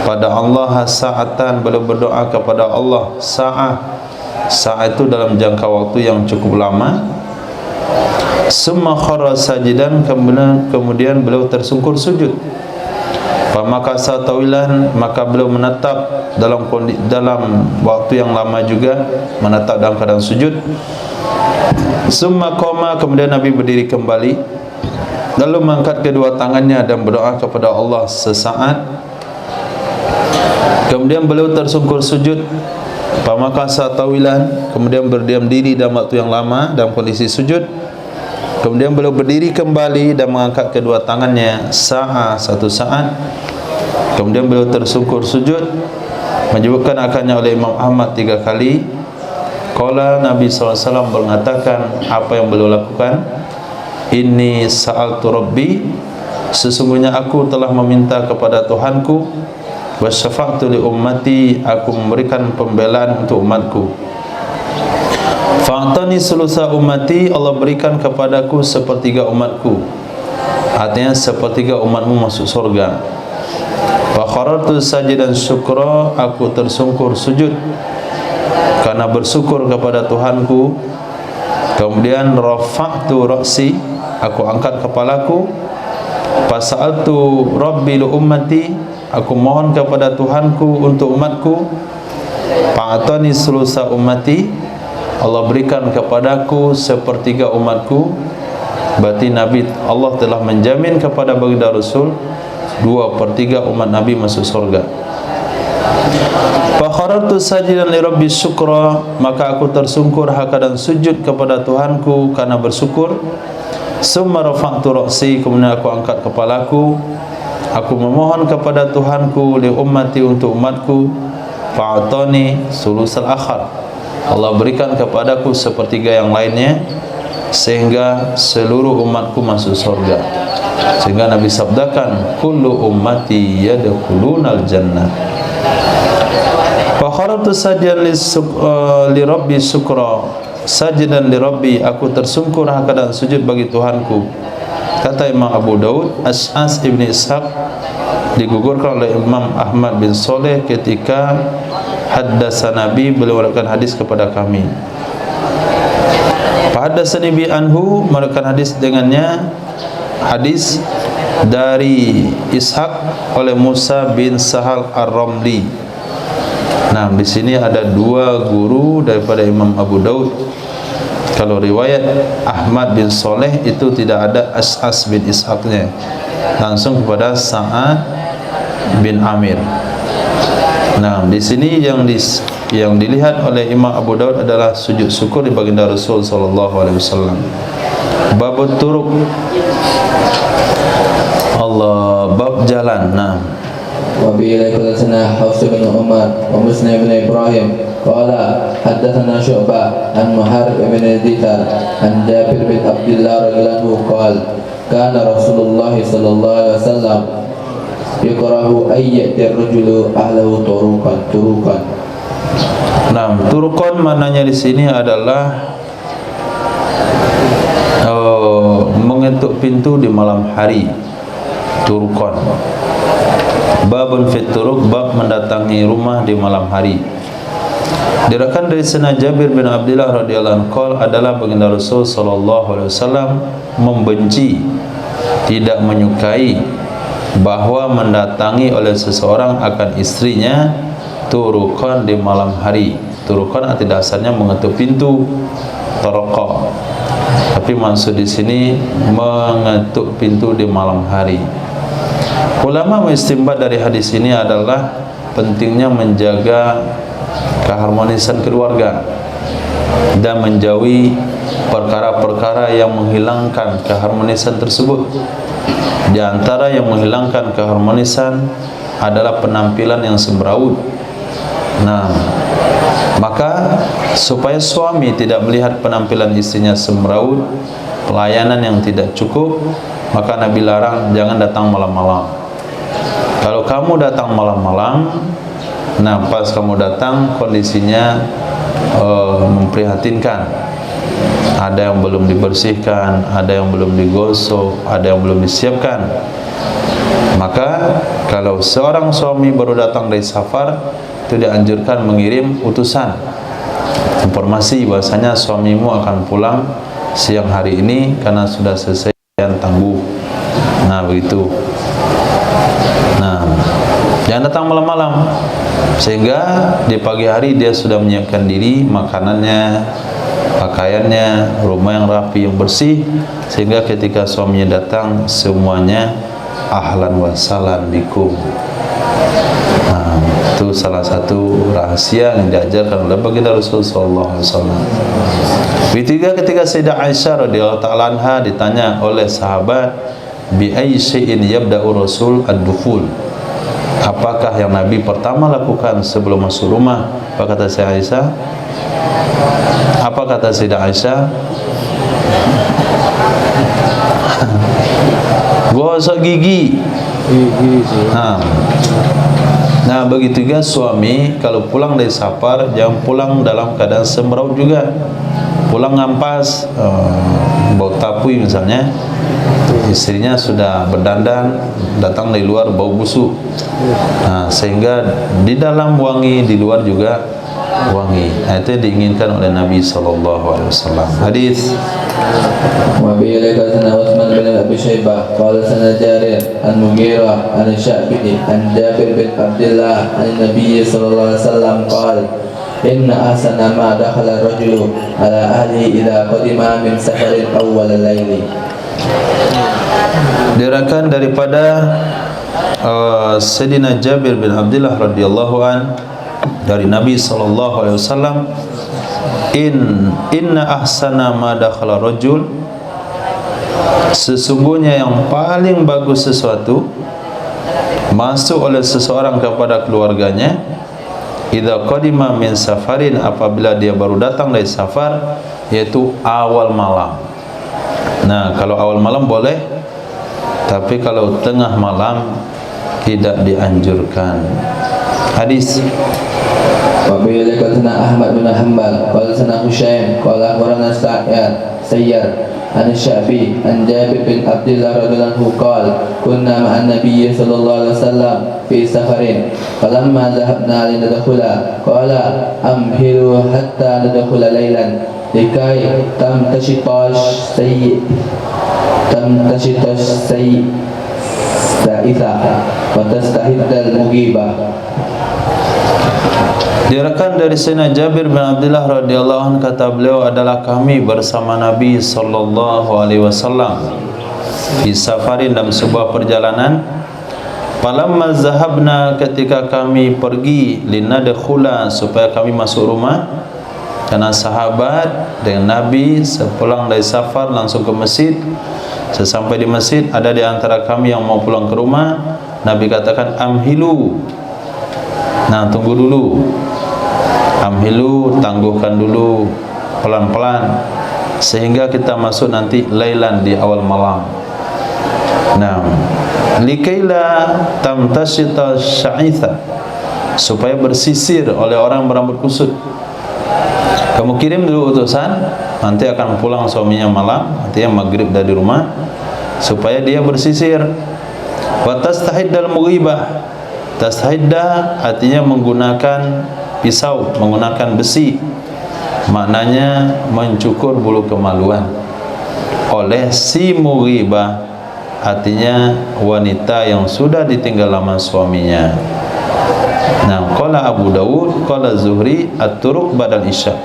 pada Allah sa'atan, beliau berdoa kepada Allah Sa'ah itu dalam jangka waktu yang cukup lama. Summa kharra sajidan, kemudian beliau tersungkur sujud. Famakasa tawilan, maka beliau menetap dalam waktu yang lama juga, menetap dalam keadaan sujud. Summa qama, kemudian Nabi berdiri kembali, lalu mengangkat kedua tangannya dan berdoa kepada Allah sesaat. Kemudian beliau tersungkur sujud. Famakasa tawilan, kemudian berdiam diri dalam waktu yang lama dalam kondisi sujud. Kemudian beliau berdiri kembali dan mengangkat kedua tangannya satu saat. Kemudian beliau tersungkur sujud. Menyebutkan akannya oleh Imam Ahmad 3 kali. Qala, Nabi SAW mengatakan apa yang beliau lakukan. Inni sa'altu Rabbi, sesungguhnya aku telah meminta kepada Tuhanku. Wasyafa'tu li ummati, aku memberikan pembelaan untuk umatku. Fa'atani sulusa ummati, Allah berikan kepadaku sepertiga umatku, artinya sepertiga umatmu masuk surga. Wa kharartu sajidan syukra, aku tersungkur sujud karena bersyukur kepada Tuhanku. Kemudian rafa'tu ra'si, aku angkat kepalaku. Fasa'altu Rabbi li ummati, aku mohon kepada Tuhanku untuk umatku. Fa'atani sulusa ummati, Allah berikan kepadaku sepertiga umatku. Berarti Allah telah menjamin kepada baginda Rasul 2/3 umat Nabi masuk surga. Fa kharartu sajidan li rabbi syukra, maka aku tersungkur keadaan sujud kepada Tuhanku karena bersyukur. Summa rafa'tu ra'si, kemudian aku angkat kepalaku. Aku memohon kepada Tuhanku li ummati, untuk umatku. Fa'atani sulusal akhar, Allah berikan kepadaku sepertiga yang lainnya, sehingga seluruh umatku masuk surga. Sehingga Nabi sabdakan, kullu ummati yadkhulunal jannah. Fa kharatu sajidan li rabbi syukra, sajidan li rabbi, aku tersungkur keadaan sujud bagi Tuhanku. Kata Imam Abu Daud, As'as ibn Ishaq digugurkan oleh Imam Ahmad bin Soleh ketika haddasa Nabi, beliau meriwayatkan hadis kepada kami. Haddasani bi anhu, meriwayatkan hadis dengannya, hadis dari Ishaq oleh Musa bin Sahal Ar-Ramli. Nah, di sini ada 2 guru daripada Imam Abu Daud. Kalau riwayat Ahmad bin Soleh itu tidak ada As'as bin Ishaqnya, langsung kepada Sa'ad bin Amir. Nah, di sini yang dilihat oleh Imam Abu Daud adalah sujud syukur di baginda Rasul sallallahu alaihi wasallam. Babut turuk. Allah, bab jalan. Nah, وبه حدثنا حفص بن عمر ومسلم بن ابراهيم قال حدثنا شعبة عن محارب بن دثار عن جابر بن عبد الله رضي الله عنه قال كان رسول الله صلى الله عليه وسلم يكره أن يأتي الرجل أهله طرقا. nah, turukon maknanya di sini adalah mengetuk pintu di malam hari. Turukon. Babun fit turuk, bab mendatangi rumah di malam hari. Diriwayatkan dari Sayyidina Jabir bin Abdullah radhiyallahu anhu adalah baginda Rasul sallallahu alaihi wasallam membenci, tidak menyukai bahwa mendatangi oleh seseorang akan istrinya turukon di malam hari. Turukon arti dasarnya mengetuk pintu, toroqa. Tapi maksud di sini mengetuk pintu di malam hari. Ulama mengistimbat dari hadis ini adalah pentingnya menjaga keharmonisan keluarga dan menjauhi perkara-perkara yang menghilangkan keharmonisan tersebut. Di antara yang menghilangkan keharmonisan adalah penampilan yang semrawut. Nah, maka supaya suami tidak melihat penampilan istrinya semrawut, pelayanan yang tidak cukup, maka Nabi larang jangan datang malam-malam. Kalau kamu datang malam-malam, nah pas kamu datang kondisinya memprihatinkan. Ada yang belum dibersihkan, ada yang belum digosok, ada yang belum disiapkan. Maka kalau seorang suami baru datang dari safar, itu dianjurkan mengirim utusan informasi bahwasanya suamimu akan pulang siang hari ini karena sudah selesai yang tangguh. Nah begitu. Nah, jangan datang malam-malam, sehingga di pagi hari dia sudah menyiapkan diri, makanannya, pakaiannya, rumah yang rapi, yang bersih, sehingga ketika suaminya datang semuanya ahlan wa sahlan bikum. Nah, itu salah satu rahasia yang diajarkan oleh baginda Rasulullah SAW. Ketiga, ketika Sayyidah Aisyah radhiyallahu ta'ala anha ditanya oleh sahabat, bi ayyi syai'in yabda'u Rasul ad-dukhul, apakah yang Nabi pertama lakukan sebelum masuk rumah? Apa kata Sayyidah Aisyah? Apa kata Sayyidah Aisyah? Gosok gigi. Nah, begitu juga suami kalau pulang dari safar jangan pulang dalam keadaan semraut juga. Pulang ngampas, bau tapui misalnya, istrinya sudah berdandan, datang dari luar bau busuk. Nah, sehingga di dalam wangi, di luar juga wangi. Nah, itu yang diinginkan oleh Nabi SAW. Hadis. وبه حدثنا عثمان بن ابي شيبه قال سنة جارير عن مغيرة عن الشعبي عن جابر بن عبد الله عن النبي صلى الله عليه وسلم قال إن أحسن ما دخل الرجل على أهله إذا قدم من سفر أول الليل. Diriwayatkan daripada Sayyidina Jabir bin Abdullah radhiyallahu an dari Nabi sallallahu alaihi wasallam, inna ahsana ma dakhala rajul, sesungguhnya yang paling bagus sesuatu masuk oleh seseorang kepada keluarganya, idza qadima min safarin, apabila dia baru datang dari safar, yaitu awal malam. Nah, kalau awal malam boleh, tapi kalau tengah malam tidak dianjurkan. Hadis. وبه حدثنا أحمد بن حنبل قال سنة هشام قال أخبرنا سيار عن الشعبي عن جابر بن عبد الله رضي الله عنه قال كنا مع النبي صلى الله عليه وسلم في سفر فلما ذهبنا لندخل قال أمهلوا حتى ندخل ليلا لكي تمتشط السائثة وتستحد المغيبة. Diriwayatkan dari Sayyidina Jabir bin Abdullah radhiyallahu anhu, kata beliau adalah kami bersama Nabi sallallahu alaihi wasallam di safarin, dalam sebuah perjalanan. Falamma zahabna, ketika kami pergi, linadkhula, supaya kami masuk rumah. Karena sahabat dengan Nabi sepulang dari safar langsung ke masjid. Sesampai di masjid, ada di antara kami yang mau pulang ke rumah. Nabi katakan amhilu. Nah, tunggu dulu. Amhilu, tangguhkan dulu pelan-pelan sehingga kita masuk nanti lailan di awal malam. Nah, likaila tamtashita sya'itha, supaya bersisir oleh orang berambut kusut. Kamu kirim dulu utusan, nanti akan pulang suaminya malam, artinya maghrib dari rumah, supaya dia bersisir. Wa tastahiddal mughibah. Tastahidda artinya menggunakan pisau, menggunakan besi, maknanya mencukur bulu kemaluan oleh si mughibah, artinya wanita yang sudah ditinggal lama suaminya. Nah, qala Abu Dawud, qala Zuhri, at-turuq ba'dal isya.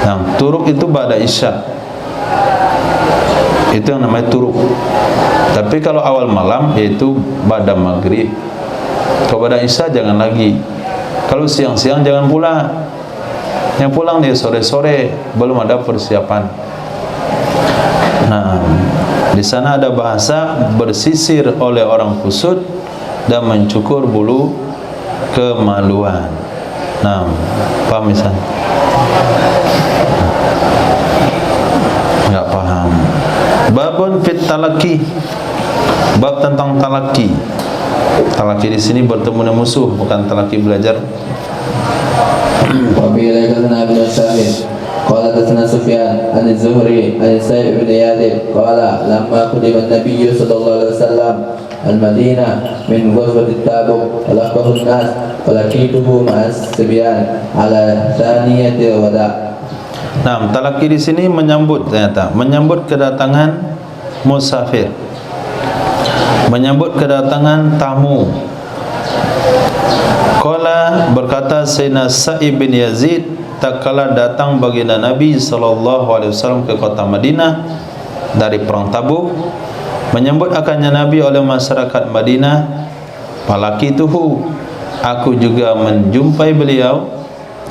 Nah, turuq itu ba'da isya, itu yang namanya turuq. Tapi kalau awal malam yaitu ba'da maghrib. Kalau ba'da isya jangan lagi. Kalau siang-siang jangan pula. Yang pulang dia sore-sore, belum ada persiapan. Nah, di sana ada bahasa bersisir oleh orang kusut dan mencukur bulu kemaluan. Nah, paham misalnya? Enggak paham. Babun fit talaki. Bab tentang talaki. Talaki di sini bertemu dengan musuh, bukan talaki belajar. وبه حدثنا ابن الشافعي قال حدثنا سفيان عن الزهري عن سعيد بن يزيد قال لما قدم النبي صلى الله عليه وسلم المدينة من غزوة التبوك تلقاه الناس فلقيته مع الصبيان على ثانية الوداع. Nah, talaki di sini menyambut, ternyata menyambut kedatangan musafir, menyambut kedatangan tamu. Qala, berkata Sayyidina Sa'ib bin Yazid, tak kala datang baginda Nabi SAW ke kota Madinah dari perang Tabuk, menyambut akannya Nabi oleh masyarakat Madinah. Falaqituhu, aku juga menjumpai beliau,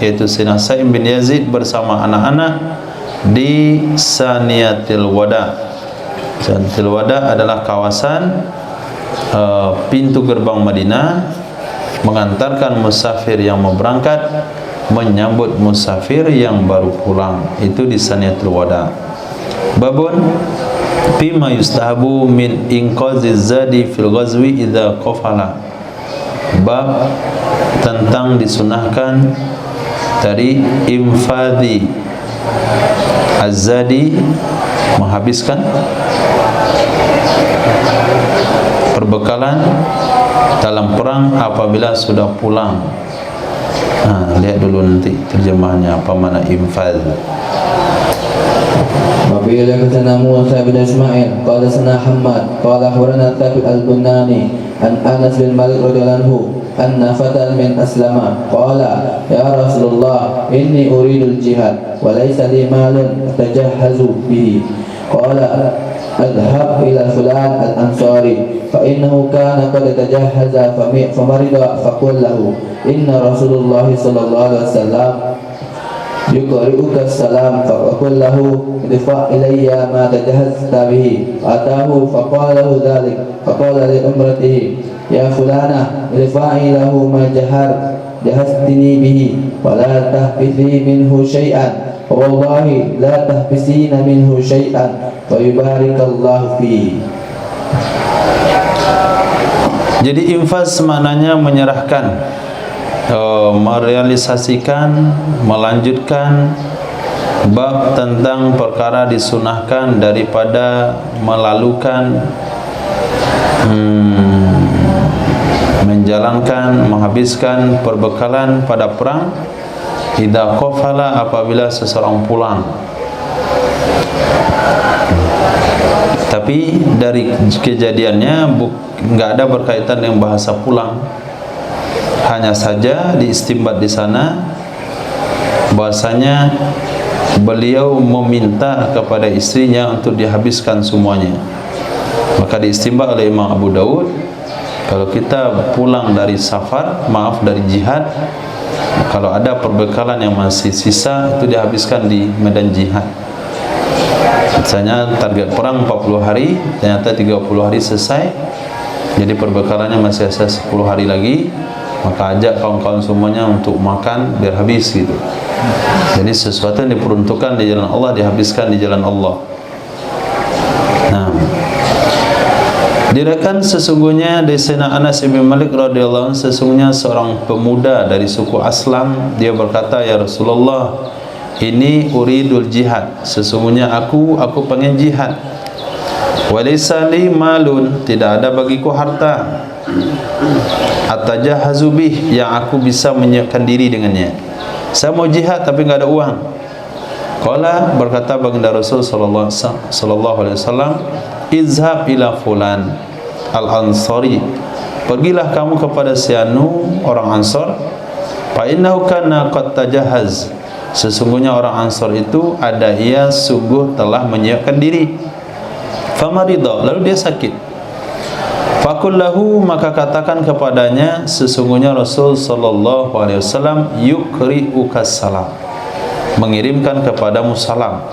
yaitu Sayyidina Sa'ib bin Yazid bersama anak-anak di Saniyatil Wada. Saniyatil Wada adalah kawasan pintu gerbang Madinah, mengantarkan musafir yang mau berangkat, menyambut musafir yang baru pulang. Itu di Saniyatul Wada. Babun bima yustahabu min inqaziz zadi fil ghazwi idza qafala. Bab tentang disunahkan dari infadi az-zadi, menghabiskan perbekalan dalam perang apabila sudah pulang. Nah, lihat dulu nanti terjemahannya apa mana infal. وبه حدثنا موسى بن اسماعيل قال سنا حماد قال اخبرنا ثابت البناني عن انس بن مالك رضي الله عنه ان فتى من اسلم قال يا رسول الله اني اريد الجهاد وليس لي مال اتجهز به قال اذهب الى فلان الانصاري فانه كان قد تجهز فمرض فقل له ان رسول الله صلى الله عليه وسلم يقرئك السلام فقل له ادفع إلي ما تجهزت به. أتاه فقال له ذلك فقال لأمرته يا فلانة ادفعي له ما جهزتني به ولا تحبسي منه شيئا والله لا تحبسين منه شيئا فيبارك الله فيه. Jadi infaz maknanya menyerahkan, merealisasikan, melanjutkan. Bab tentang perkara disunahkan daripada melalukan, menjalankan, menghabiskan perbekalan pada perang idza qafala, apabila seseorang pulang. Tapi dari kejadiannya enggak ada berkaitan dengan bahasa pulang. Hanya saja diistimbat di sana bahasanya beliau meminta kepada istrinya untuk dihabiskan semuanya. Maka diistimbat oleh Imam Abu Dawud, kalau kita pulang dari safar, dari jihad, Kalau ada perbekalan yang masih sisa, itu dihabiskan di medan jihad. Misalnya target perang 40 hari, ternyata 30 hari selesai, jadi perbekalannya masih ada 10 hari lagi, maka ajak kawan-kawan semuanya untuk makan biar habis gitu. Jadi sesuatu yang diperuntukkan di jalan Allah dihabiskan di jalan Allah. Nah, diriwayatkan sesungguhnya dari Sayyidina Anas bin Malik radhiyallahu anhu, sesungguhnya seorang pemuda dari suku Aslam, dia berkata, ya Rasulullah, ini uridul jihad, sesungguhnya aku pengen jihad. Walaysa li malun, tidak ada bagiku harta, atajahazu bih, yang aku bisa menyiapkan diri dengannya. Saya mau jihad tapi enggak ada uang. Qala, berkata baginda Rasul sallallahu alaihi wasallam, izhab ila fulan al-ansari, pergilah kamu kepada si anu orang Ansar, fa innahu kana qad tajahhaz, sesungguhnya orang Ansar itu ada ia sungguh telah menyiapkan diri. Famarida, lalu dia sakit. Faqul lahu, maka katakan kepadanya, sesungguhnya Rasul sallallahu alaihi wasallam yukri'uka salam, mengirimkan kepadamu salam,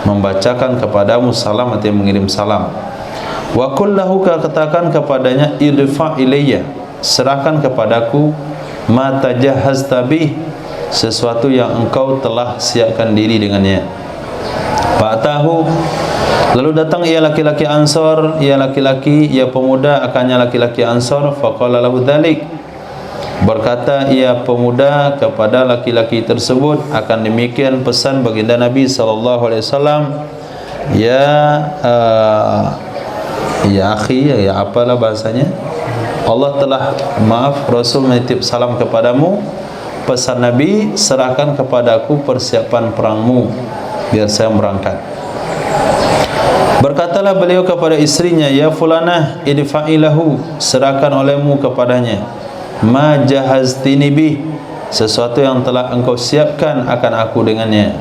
membacakan kepadamu salam atau mengirim salam. Wa kullahu, katakan kepadanya, idfa ilayya, serahkan kepadaku, ma tajahhazta bih, sesuatu yang engkau telah siapkan diri dengannya. Fa'atahu, lalu datang ia laki-laki Ansar, ia laki-laki, ia pemuda, akannya laki-laki Ansar. Faqala lahu dzalik, berkata ia pemuda kepada laki-laki tersebut, akan demikian pesan baginda Nabi sallallahu alaihi wasallam, ya akhi, ya apalah bahasanya, Allah telah, maaf, Rasul menitip salam kepadamu, pesan Nabi, serahkan kepadaku persiapan perangmu biar saya berangkat. Berkatalah beliau kepada istrinya, ya fulanah idfa'ilahu, serahkan olehmu kepadanya, ma jahaztini bih, sesuatu yang telah engkau siapkan akan aku dengannya.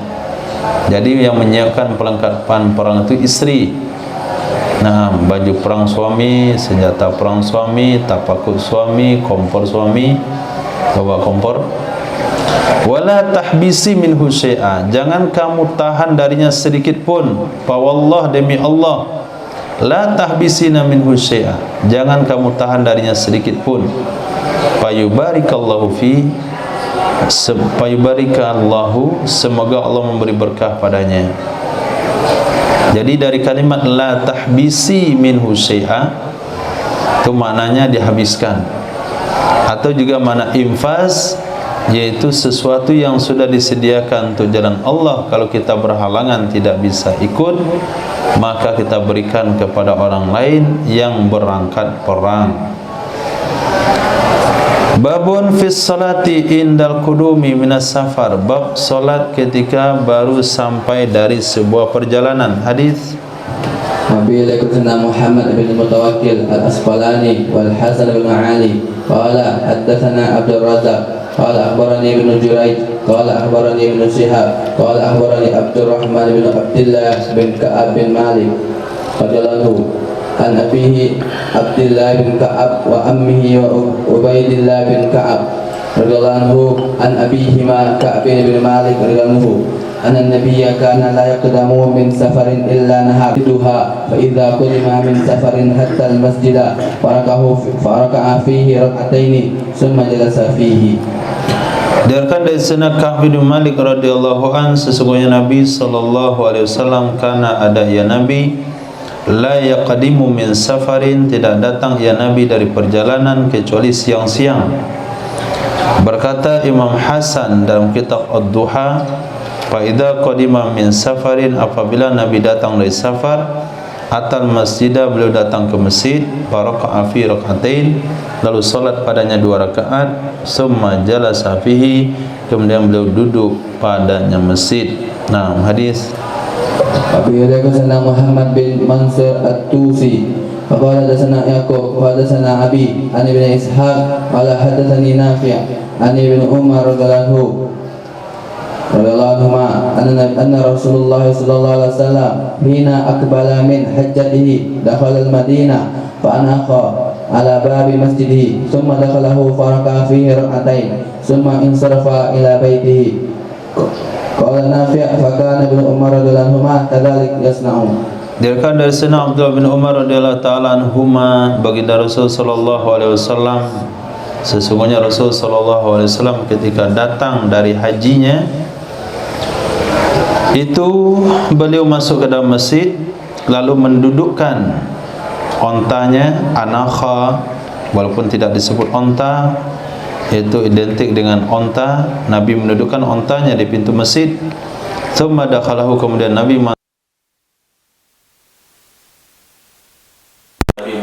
Jadi yang menyiapkan perlengkapan perang itu istri. Nah, baju perang suami, senjata perang suami, tapakut suami, kompor suami, bawa kompor. Wala tahbisi minhu syai'a, jangan kamu tahan darinya sedikit pun. Fa wallah, demi Allah, la tahbisina minhu syai'a, jangan kamu tahan darinya sedikit pun. Fayubarikallahu fi, fayubarikallahu, semoga Allah memberi berkah padanya. Jadi dari kalimat la tahbisi minhu syai'a itu maknanya dihabiskan, atau juga makna infaz, yaitu sesuatu yang sudah disediakan untuk jalan Allah. Kalau kita berhalangan tidak bisa ikut, maka kita berikan kepada orang lain yang berangkat perang. Babun fis salati indal qudumi minas safar, bab salat ketika baru sampai dari sebuah perjalanan. Hadis Nabi Lekutna Muhammad bin Mutawakkil al-Asqalani wal Hasan bin Ali qala haddatsana Abdul Razzaq qala akhbarani Ibnu Jurayj qala akhbarani Ibnu Shihab qala akhbarani Abdurrahman bin Abdullah bin Ka'ab bin Malik radhiyallahu an abihi Abdullah bin Ka'ab wa ammihi wa Ubaidillah bin Ka'ab radhiyallahu anhu an abihima Ka'ab bin Malik radhiyallahu anhu anna nabiyya kana la yaqdamu min safarin illa nahar duha fa idza qadima min safarin hatta al masjida faraka'a fihi rak'ataini thumma jalasa fihi. Diriwayatkan dari Sayyidina Ka'ab bin Malik radhiyallahu an, sesungguhnya Nabi sallallahu alaihi wasallam, kana ada ya Nabi, la yaqdimu min safarin, tidak datang ya Nabi dari perjalanan kecuali siang-siang. Berkata Imam Hasan dalam kitab Ad-Duha, fa idza qadima min safarin, apabila Nabi datang dari safar, atal masjidah, beliau datang ke masjid, faraka'a fi rak'atain, lalu salat padanya 2 rakaat, summa jalasa fihi, kemudian beliau duduk padanya masjid. Nah, hadis Abi Hurairah Muhammad bin Mansur At-Tusi qala hadatsana Yaqub wa hadatsana Abi an Ibn Ishaq qala hadatsani Nafi' an Ibn Umar radhiyallahu anna Rasulullah sallallahu alaihi wasallam hina aqbala min hajjatihi dakhala al-Madinah fa anaqa على باب مسجده ثم دخله فركع فيه ركعتين ثم انصرف إلى بيته. قال نافع فكان ابن عمر رضي الله عنهما كذلك يصنع. Diriwayatkan dari Sayyidina Abdullah bin Umar radhiyallahu taala anhuma, baginda Rasul sallallahu alaihi wasallam, sesungguhnya Rasul sallallahu alaihi wasallam ketika datang dari hajinya itu beliau masuk ke dalam masjid lalu mendudukkan ontanya, anakha, walaupun tidak disebut onta, itu identik dengan onta. Nabi mendudukkan ontanya di pintu masjid. Tsumma dakhalahu, kemudian Nabi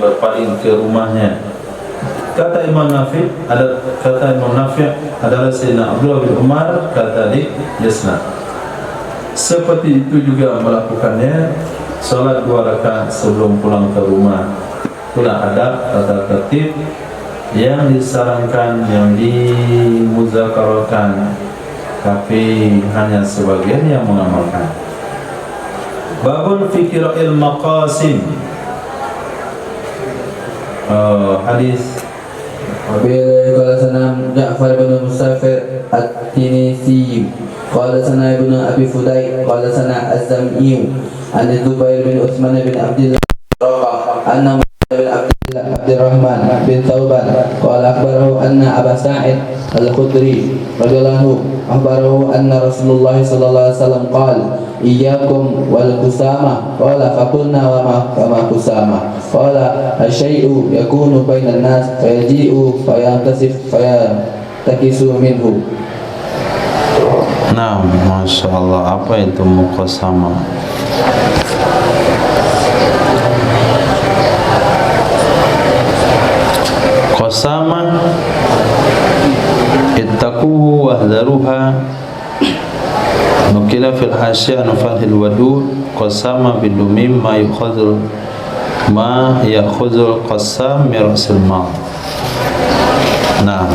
berpaling ke rumahnya. Kata Imam Nafi' adalah Sayyidina Abdullah bin Umar kadzalik yasna. Seperti itu juga melakukannya, salat 2 rakaat sebelum pulang ke rumah. Itulah adab tata tertib yang disarankan, yang dimuzakarakan, tapi hanya sebagian yang mengamalkan. Babun fi qira'il maqasim. Hadis Qala sana Ja'far bin Musafir At-Tinisi qala sana ibnu Abi Fudayk qala sana Az-Zam'i an Zubair bin Utsman bin Abdullah anna bin Abdurrahman bin Thawban qala akhbarahu anna Aba Sa'id Al-Khudri radhiyallahu anhu akhbarahu anna Rasulullah sallallahu alaihi wasallam qala iyyakum wal kusama qala faqulna wa ma kusama qala asyai'u yakunu bainan nas fayaji'u fayantasif fayatakisu minhu. Nah, Masya Allah, apa itu muqasama? Qasama ittaquhu wahdharuha. Nukila fil hasyah nufahil wadud qasama bidumim ma yakhuzul qasam mirasil mal. Nah,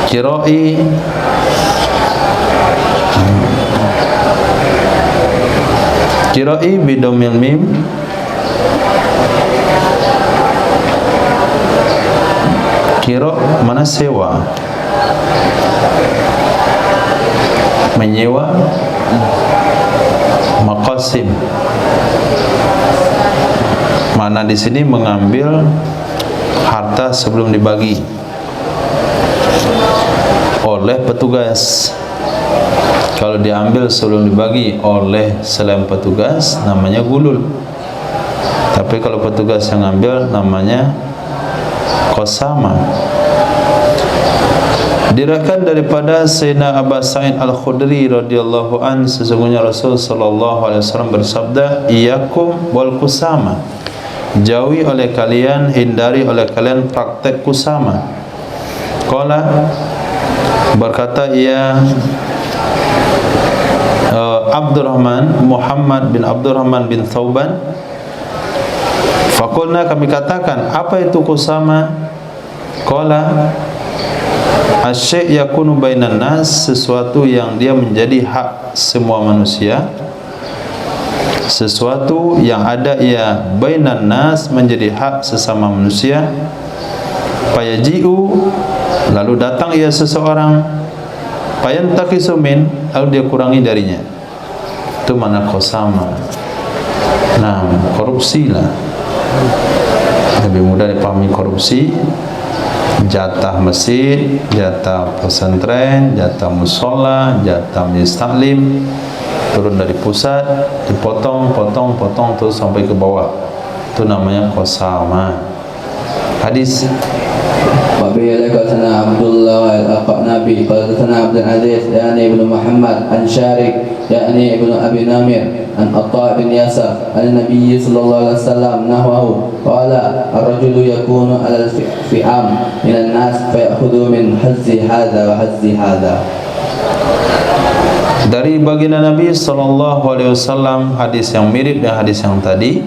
Qira'i bidomil mim kira mana sewa, menyewa, maqasim. Mana di sini mengambil harta sebelum dibagi oleh petugas. Kalau diambil sebelum dibagi oleh selain petugas namanya gulul. Tapi kalau petugas yang ambil namanya qasama. Diriwayatkan daripada Sayyidina Abu Sa'id Al-Khudri radhiyallahu an, sesungguhnya Rasul sallallahu alaihi wasallam bersabda, iyyakum wal qusama. Jauhi oleh kalian, hindari oleh kalian praktek kusama. Qala, berkata ia Abdurrahman Muhammad bin Abdurrahman bin Thawban, faqulna, kami katakan, apa itu kusama? Qala asy' yakunu bainan nas, sesuatu yang dia menjadi hak semua manusia, sesuatu yang ada ia bainan nas, menjadi hak sesama manusia. Fayaji'u, lalu datang ia seseorang, fayantakisu min, lalu dia kurangi darinya. Itu mana qasama. Nah, korupsi lah, lebih mudah dipahami korupsi. Jatah masjid, jatah pesantren, jatah musola, jatah majlis taklim, turun dari pusat, dipotong terus sampai ke bawah. Itu namanya qasama. Hadis Wabillahi qala Abdullah al-Qanabi qala sana Abdul Aziz yani ibnu Muhammad an Syarik yani ibnu Abi Namir an Atta bin Yasar an Nabi sallallahu alaihi wasallam nahwahu qala ar-rajulu yakunu ala al-fi'am min an-nas fa ya'khudhu min hazzi hadha wa hazzi hadha. Dari baginda Nabi sallallahu alaihi wasallam, hadis yang mirip dengan hadis yang tadi.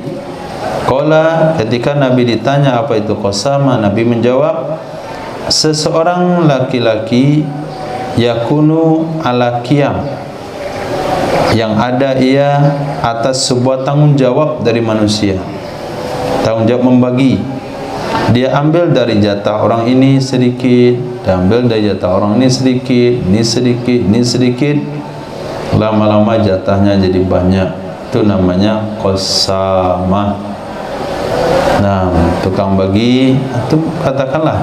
Qala, ketika Nabi ditanya apa itu qasama, Nabi menjawab, seseorang laki-laki yakunu ala qiyam, yang ada ia atas sebuah tanggung jawab dari manusia, tanggung jawab membagi. Dia ambil dari jatah orang ini sedikit, dia ambil dari jatah orang ini sedikit, ini sedikit, ini sedikit. Lama-lama jatahnya jadi banyak. Itu namanya qasamah. Nah, tukang bagi itu katakanlah,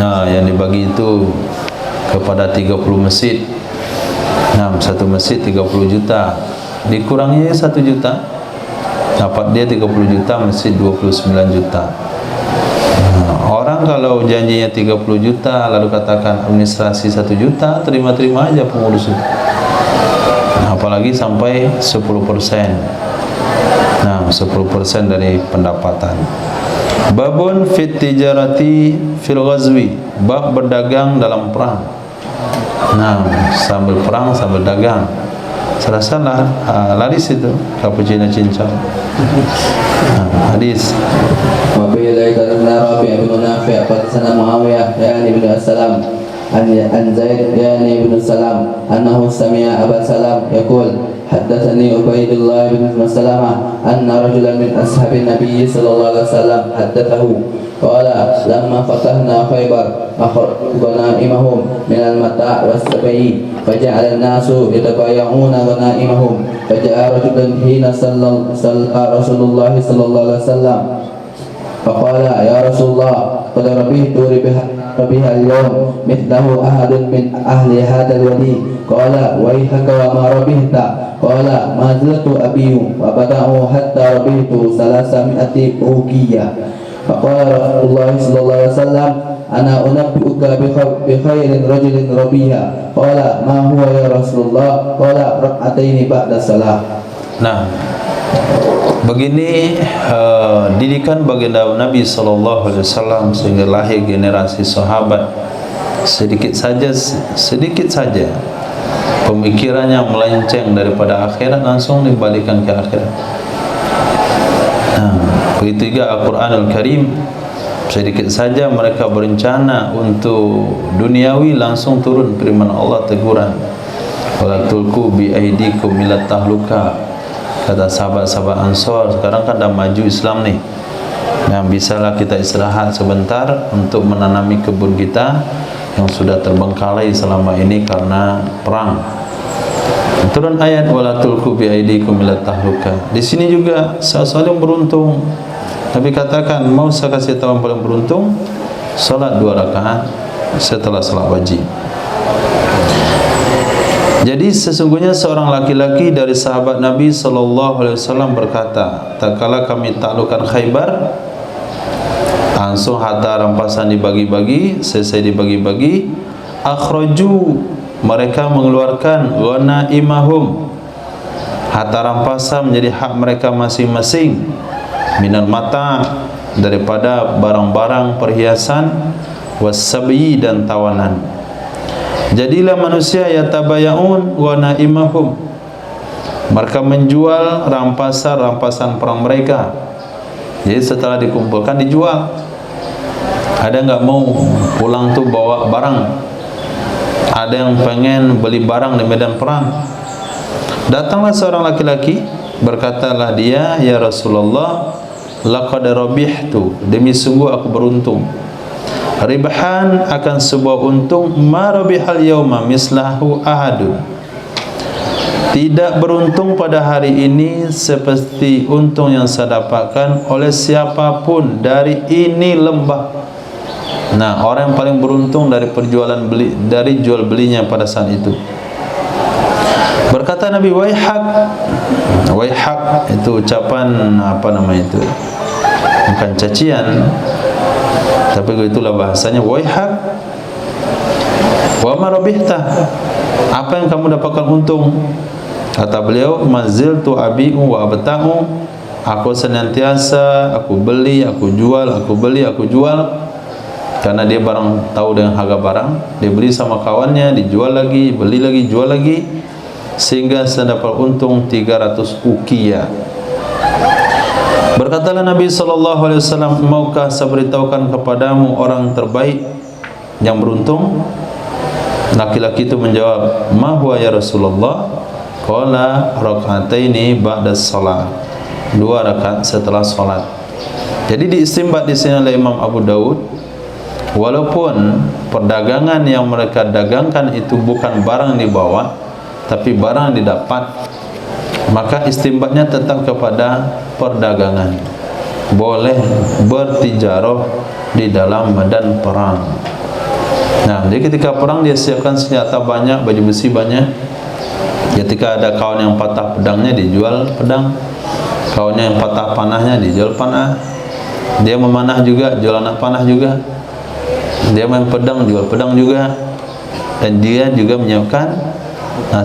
nah yang dibagi itu kepada 30 masjid. Nah, satu masjid 30 juta, dikurangi 1 juta, dapat dia 30 juta, masjid 29 juta. Orang kalau janjinya 30 juta lalu katakan administrasi 1 juta, terima-terima aja pengurus itu. Nah, apalagi sampai 10%. Nah, 10% dari pendapatan. Babun fit tijarati fil ghazwi, bab berdagang dalam perang. Nah, sambil perang sambil dagang. Salah laris itu cappuccino cincang. Nah, hadis. وفي ذلك أن رافع بن نافع قد سنة معاوية يعني بن السلام عن زيد يعني بن السلام أنه سمع أبا سلام يقول حدثني عبيد الله بن سلمة أن رجلا من أصحاب النبي صلى الله عليه وسلم حدثه قال لما فتحنا خيبر أخرجوا غنائمهم من المتاع والسبي فجعل الناس يتبايعون غنائمهم فجاء رجل حين صلى رسول الله صلى الله عليه وسلم فقال يا رسول الله قد ربحت ربح اليوم مثله أحد من أهل هذا الودي قال ويحك وما ربحت قال ما زلت أبيع وبدأوا حتى ربحت 300 أوقية فقال رسول الله صلى الله عليه وسلم أنا أنبئك بخير رجل ربيها قال ما هو يا رسول الله قال ركعتين بعد الصلاة. Nah, begini didikan baginda Nabi sallallahu alaihi wasallam sehingga lahir generasi sahabat. Sedikit saja pemikirannya melenceng daripada akhirat langsung dibalikan ke akhirat. Nah, begitu juga Al-Quranul Karim, sedikit saja mereka berencana untuk duniawi langsung turun firman Allah teguran, wala tulqu bi aidikum ila tahluka. Kata sahabat-sahabat Ansor, sekarang kan dah maju Islam nih, nah bisalah kita istirahat sebentar untuk menanami kebun kita yang sudah terbengkalai selama ini karena perang. Turun ayat wala tulqu bi aidikum ila tahluka. Di sini juga saling beruntung. Nabi katakan, mau saya kasih tahu yang paling beruntung, salat 2 rakaat setelah salat wajib. Jadi sesungguhnya seorang laki-laki dari sahabat Nabi sallallahu alaihi wasallam berkata, tatkala kami taklukkan Khaybar, langsung harta rampasan dibagi-bagi, selesai dibagi-bagi, akhraju, mereka mengeluarkan ghanaimahum, harta rampasan menjadi hak mereka masing-masing, minal mata, daripada barang-barang perhiasan, wasabi, dan tawanan. Jadilah manusia yatabayaun ghanaimahum, mereka menjual rampasan perang mereka. Jadi setelah dikumpulkan dijual. Ada nggak mau pulang tuh bawa barang, ada yang pengen beli barang di medan perang. Datanglah seorang laki-laki, berkatalah dia, ya Rasulullah, laqad rabihtu, demi sungguh aku beruntung. Ribahan, akan sebuah untung, ma rabihal yauma mislahu ahadun, tidak beruntung pada hari ini seperti untung yang saya dapatkan oleh siapapun dari ini lembah. Nah, orang yang paling beruntung dari dari jual belinya pada saat itu. Berkata Nabi, waihak. Waihak itu ucapan apa namanya itu? Bukan cacian, tapi itulah bahasanya, waihak. Wa ma rabihta, apa yang kamu dapatkan untung? Kata beliau, maziltu abi'u wa abta'u, aku senantiasa aku beli, aku jual, aku beli, aku jual. Karena dia barang tahu dengan harga barang, dia beli sama kawannya, dijual lagi, beli lagi, jual lagi, sehingga saya dapat untung 300 uqiyah. Berkatalah Nabi SAW, maukah saya beritahukan kepadamu orang terbaik yang beruntung? Laki-laki itu menjawab, ma huwa ya Rasulullah? Qala rak'ataini ba'da shalah, 2 rakaat setelah salat. Jadi diistimbat di sini oleh Imam Abu Daud, walaupun perdagangan yang mereka dagangkan itu bukan barang dibawa, tapi barang didapat, maka istimbatnya tetap kepada perdagangan. Boleh bertijarah di dalam medan perang. Nah, jadi ketika perang dia siapkan senjata banyak, baju besi banyak. Ketika ada kawan yang patah pedangnya, dijual pedang. Kawannya yang patah panahnya, dijual panah. Dia memanah juga, jual anak panah juga. Dia main pedang, jual pedang juga. Dan dia juga menyiapkan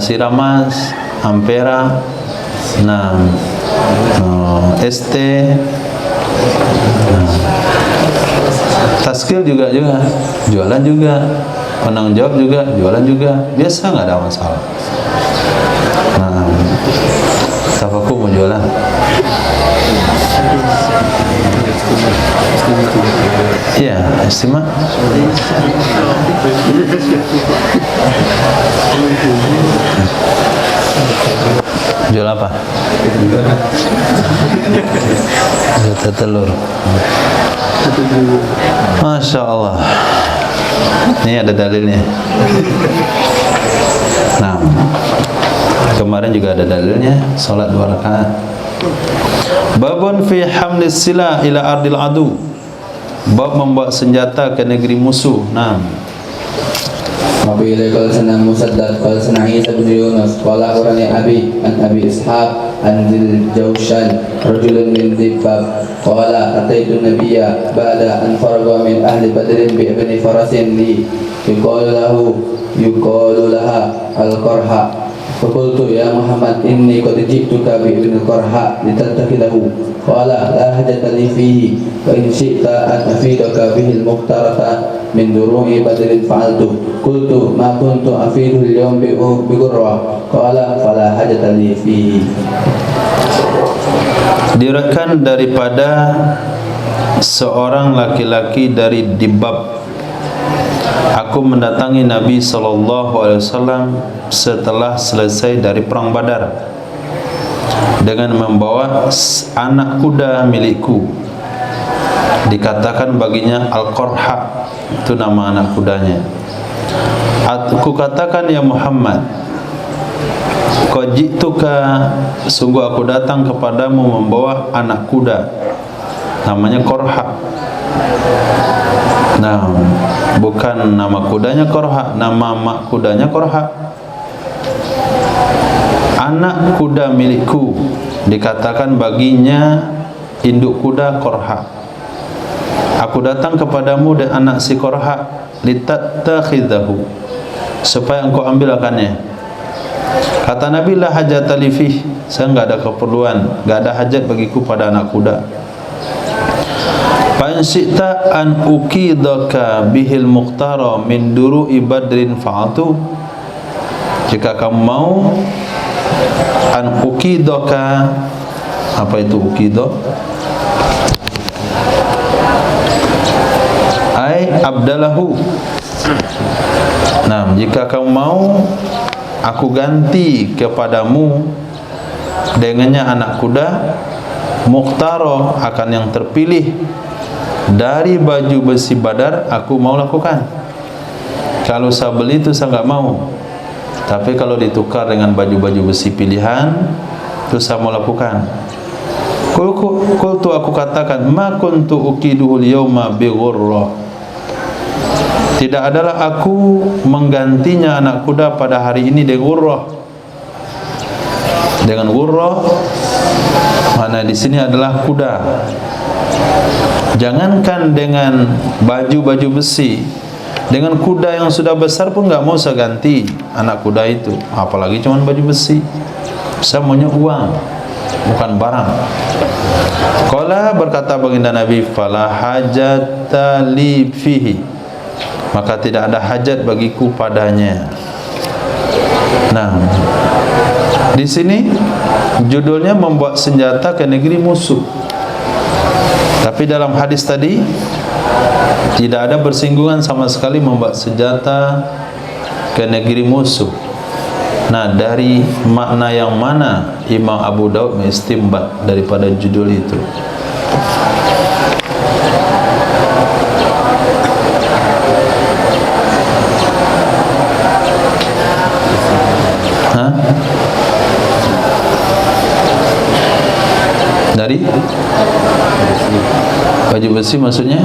siramas, ampera, ST, taskil juga jualan juga, penanggung jawab juga jualan juga, biasa, nggak ada masalah. Siapa aku mau jualan? Iya, istimewa. Jual apa? Jual telur. Masya Allah. Ini ada dalilnya. Nah, kemarin juga ada dalilnya. Salat 2 rakaat. Babun fi hamlis sila ila ardil adu. Bab membawa senjata ke negeri musuh. Nah, Wabillahi qala sana Musaddad qala sana Isa bin Yunus qala akhbarani Abi an Abi Ishaq an Dzil Jawshan rajulun min Dhibbab qala ataitu nabiyya ba'da an faraga min ahli Badrin bi ibni farasin li yuqalu laha al-qarha faqultu ya Muhammad inni qad ji'tuka bi ibni al-qarha litattakhidahu qala la hajata li fihi wa in syi'ta an afidaka bihi al-mukhtarata min duru'i badrin fa'altu qultu ma kuntu afidu al-yawm bi gurra qala fala hajata li fihi. Diriwayatkan daripada seorang laki-laki dari Dibab, aku mendatangi Nabi SAW setelah selesai dari perang Badar dengan membawa anak kuda milikku. Dikatakan baginya Al-Qarha, itu nama anak kudanya. Aku katakan, ya Muhammad, qad ji'tuka, sungguh aku datang kepadamu membawa anak kuda namanya Qarha. Nah, bukan nama kudanya Qarha, nama mak kudanya Qarha. Anak kuda milikku, dikatakan baginya induk kuda Qarha. Aku datang kepadamu dan anak si Qarha litattakhidahu, supaya engkau ambil akannya. Kata Nabi, la hajata li fih, saya enggak ada keperluan, enggak ada hajat bagiku pada anak kuda. Fa in syi'ta an uqidaka bihil muqtara min duru'i badrin fa'atu, jika kamu mau, an uqidaka, apa itu uqidah? Ai abdalahu. Nah, jika kamu mau, aku ganti kepadamu dengannya anak kuda muqtara, akan yang terpilih dari baju besi Badar, aku mau lakukan. Kalau saya beli itu saya enggak mau, tapi kalau ditukar dengan baju-baju besi pilihan, itu saya mau lakukan. Qultu, aku katakan, ma kuntu uqiduhul yawma bi ghurra, tidak adalah aku menggantinya anak kuda pada hari ini dengan ghurrah. Dengan ghurrah, mana di sini adalah kuda. Jangankan dengan baju-baju besi, dengan kuda yang sudah besar pun enggak mau saya ganti anak kuda itu, apalagi cuma baju besi. Saya maunya uang, bukan barang. Qala, berkata baginda Nabi, fala hajata li fihi, maka tidak ada hajat bagiku padanya. Nah, di sini judulnya membawa senjata ke negeri musuh. Tapi dalam hadis tadi tidak ada bersinggungan sama sekali membawa senjata ke negeri musuh. Nah, dari makna yang mana Imam Abu Daud mengistimbat daripada judul itu? Dari baju besi maksudnya?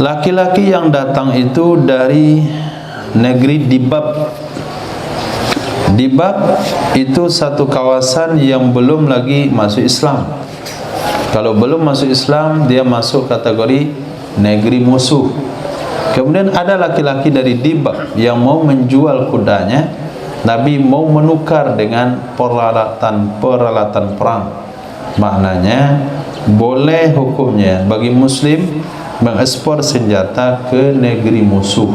Laki-laki yang datang itu dari negeri Dibab. Dibab itu satu kawasan yang belum lagi masuk Islam. Kalau belum masuk Islam, dia masuk kategori negeri musuh. Kemudian ada laki-laki dari Dibab yang mau menjual kudanya. Nabi mau menukar dengan peralatan perang. Maknanya boleh hukumnya bagi muslim mengekspor senjata ke negeri musuh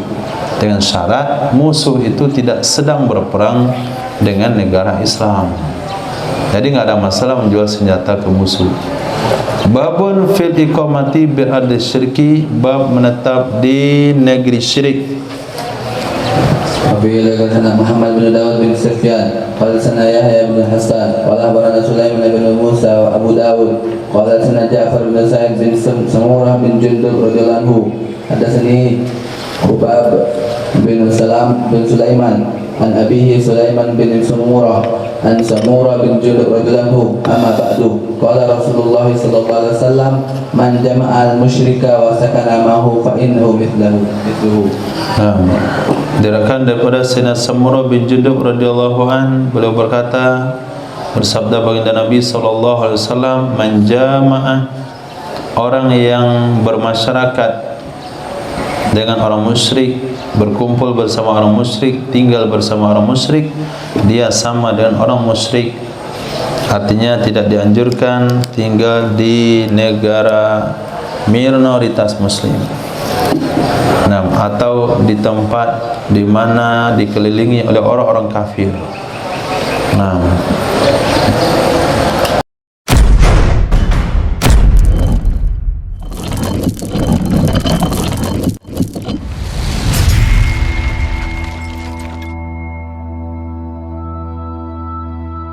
dengan syarat musuh itu tidak sedang berperang dengan negara Islam. Jadi nggak ada masalah menjual senjata ke musuh. Babun fil iqamati bil ardi syirki, bab menetap di negeri syirik. Abi laqad Muhammad bin Dawud bin Sufyan qala sana Yahya bin Hasan qala akhbarana Sulaiman bin Musa wa Abu Dawud qala sana Ja'far bin Sa'id bin Samurah bin Jundub radhiyallahu anhu hadatsani Hubab bin Salam bin Sulaiman an abihi Sulaiman bin Samurah an Samurah bin Jundub radhiyallahu anhu amma ba'du qala Rasulullah sallallahu alaihi wasallam man jama'al musyrika wa sakana ma'hu fa innahu mithluhu. Diriwayatkan daripada Sayyidina Samurah bin Jundub radhiyallahu an, beliau berkata, bersabda baginda Nabi sallallahu alaihi wasallam, man jama'ah, orang yang bermasyarakat dengan orang musyrik, berkumpul bersama orang musyrik, tinggal bersama orang musyrik, dia sama dengan orang musyrik. Artinya tidak dianjurkan tinggal di negara minoritas muslim. Nah, atau di tempat di mana dikelilingi oleh orang-orang kafir. Nah,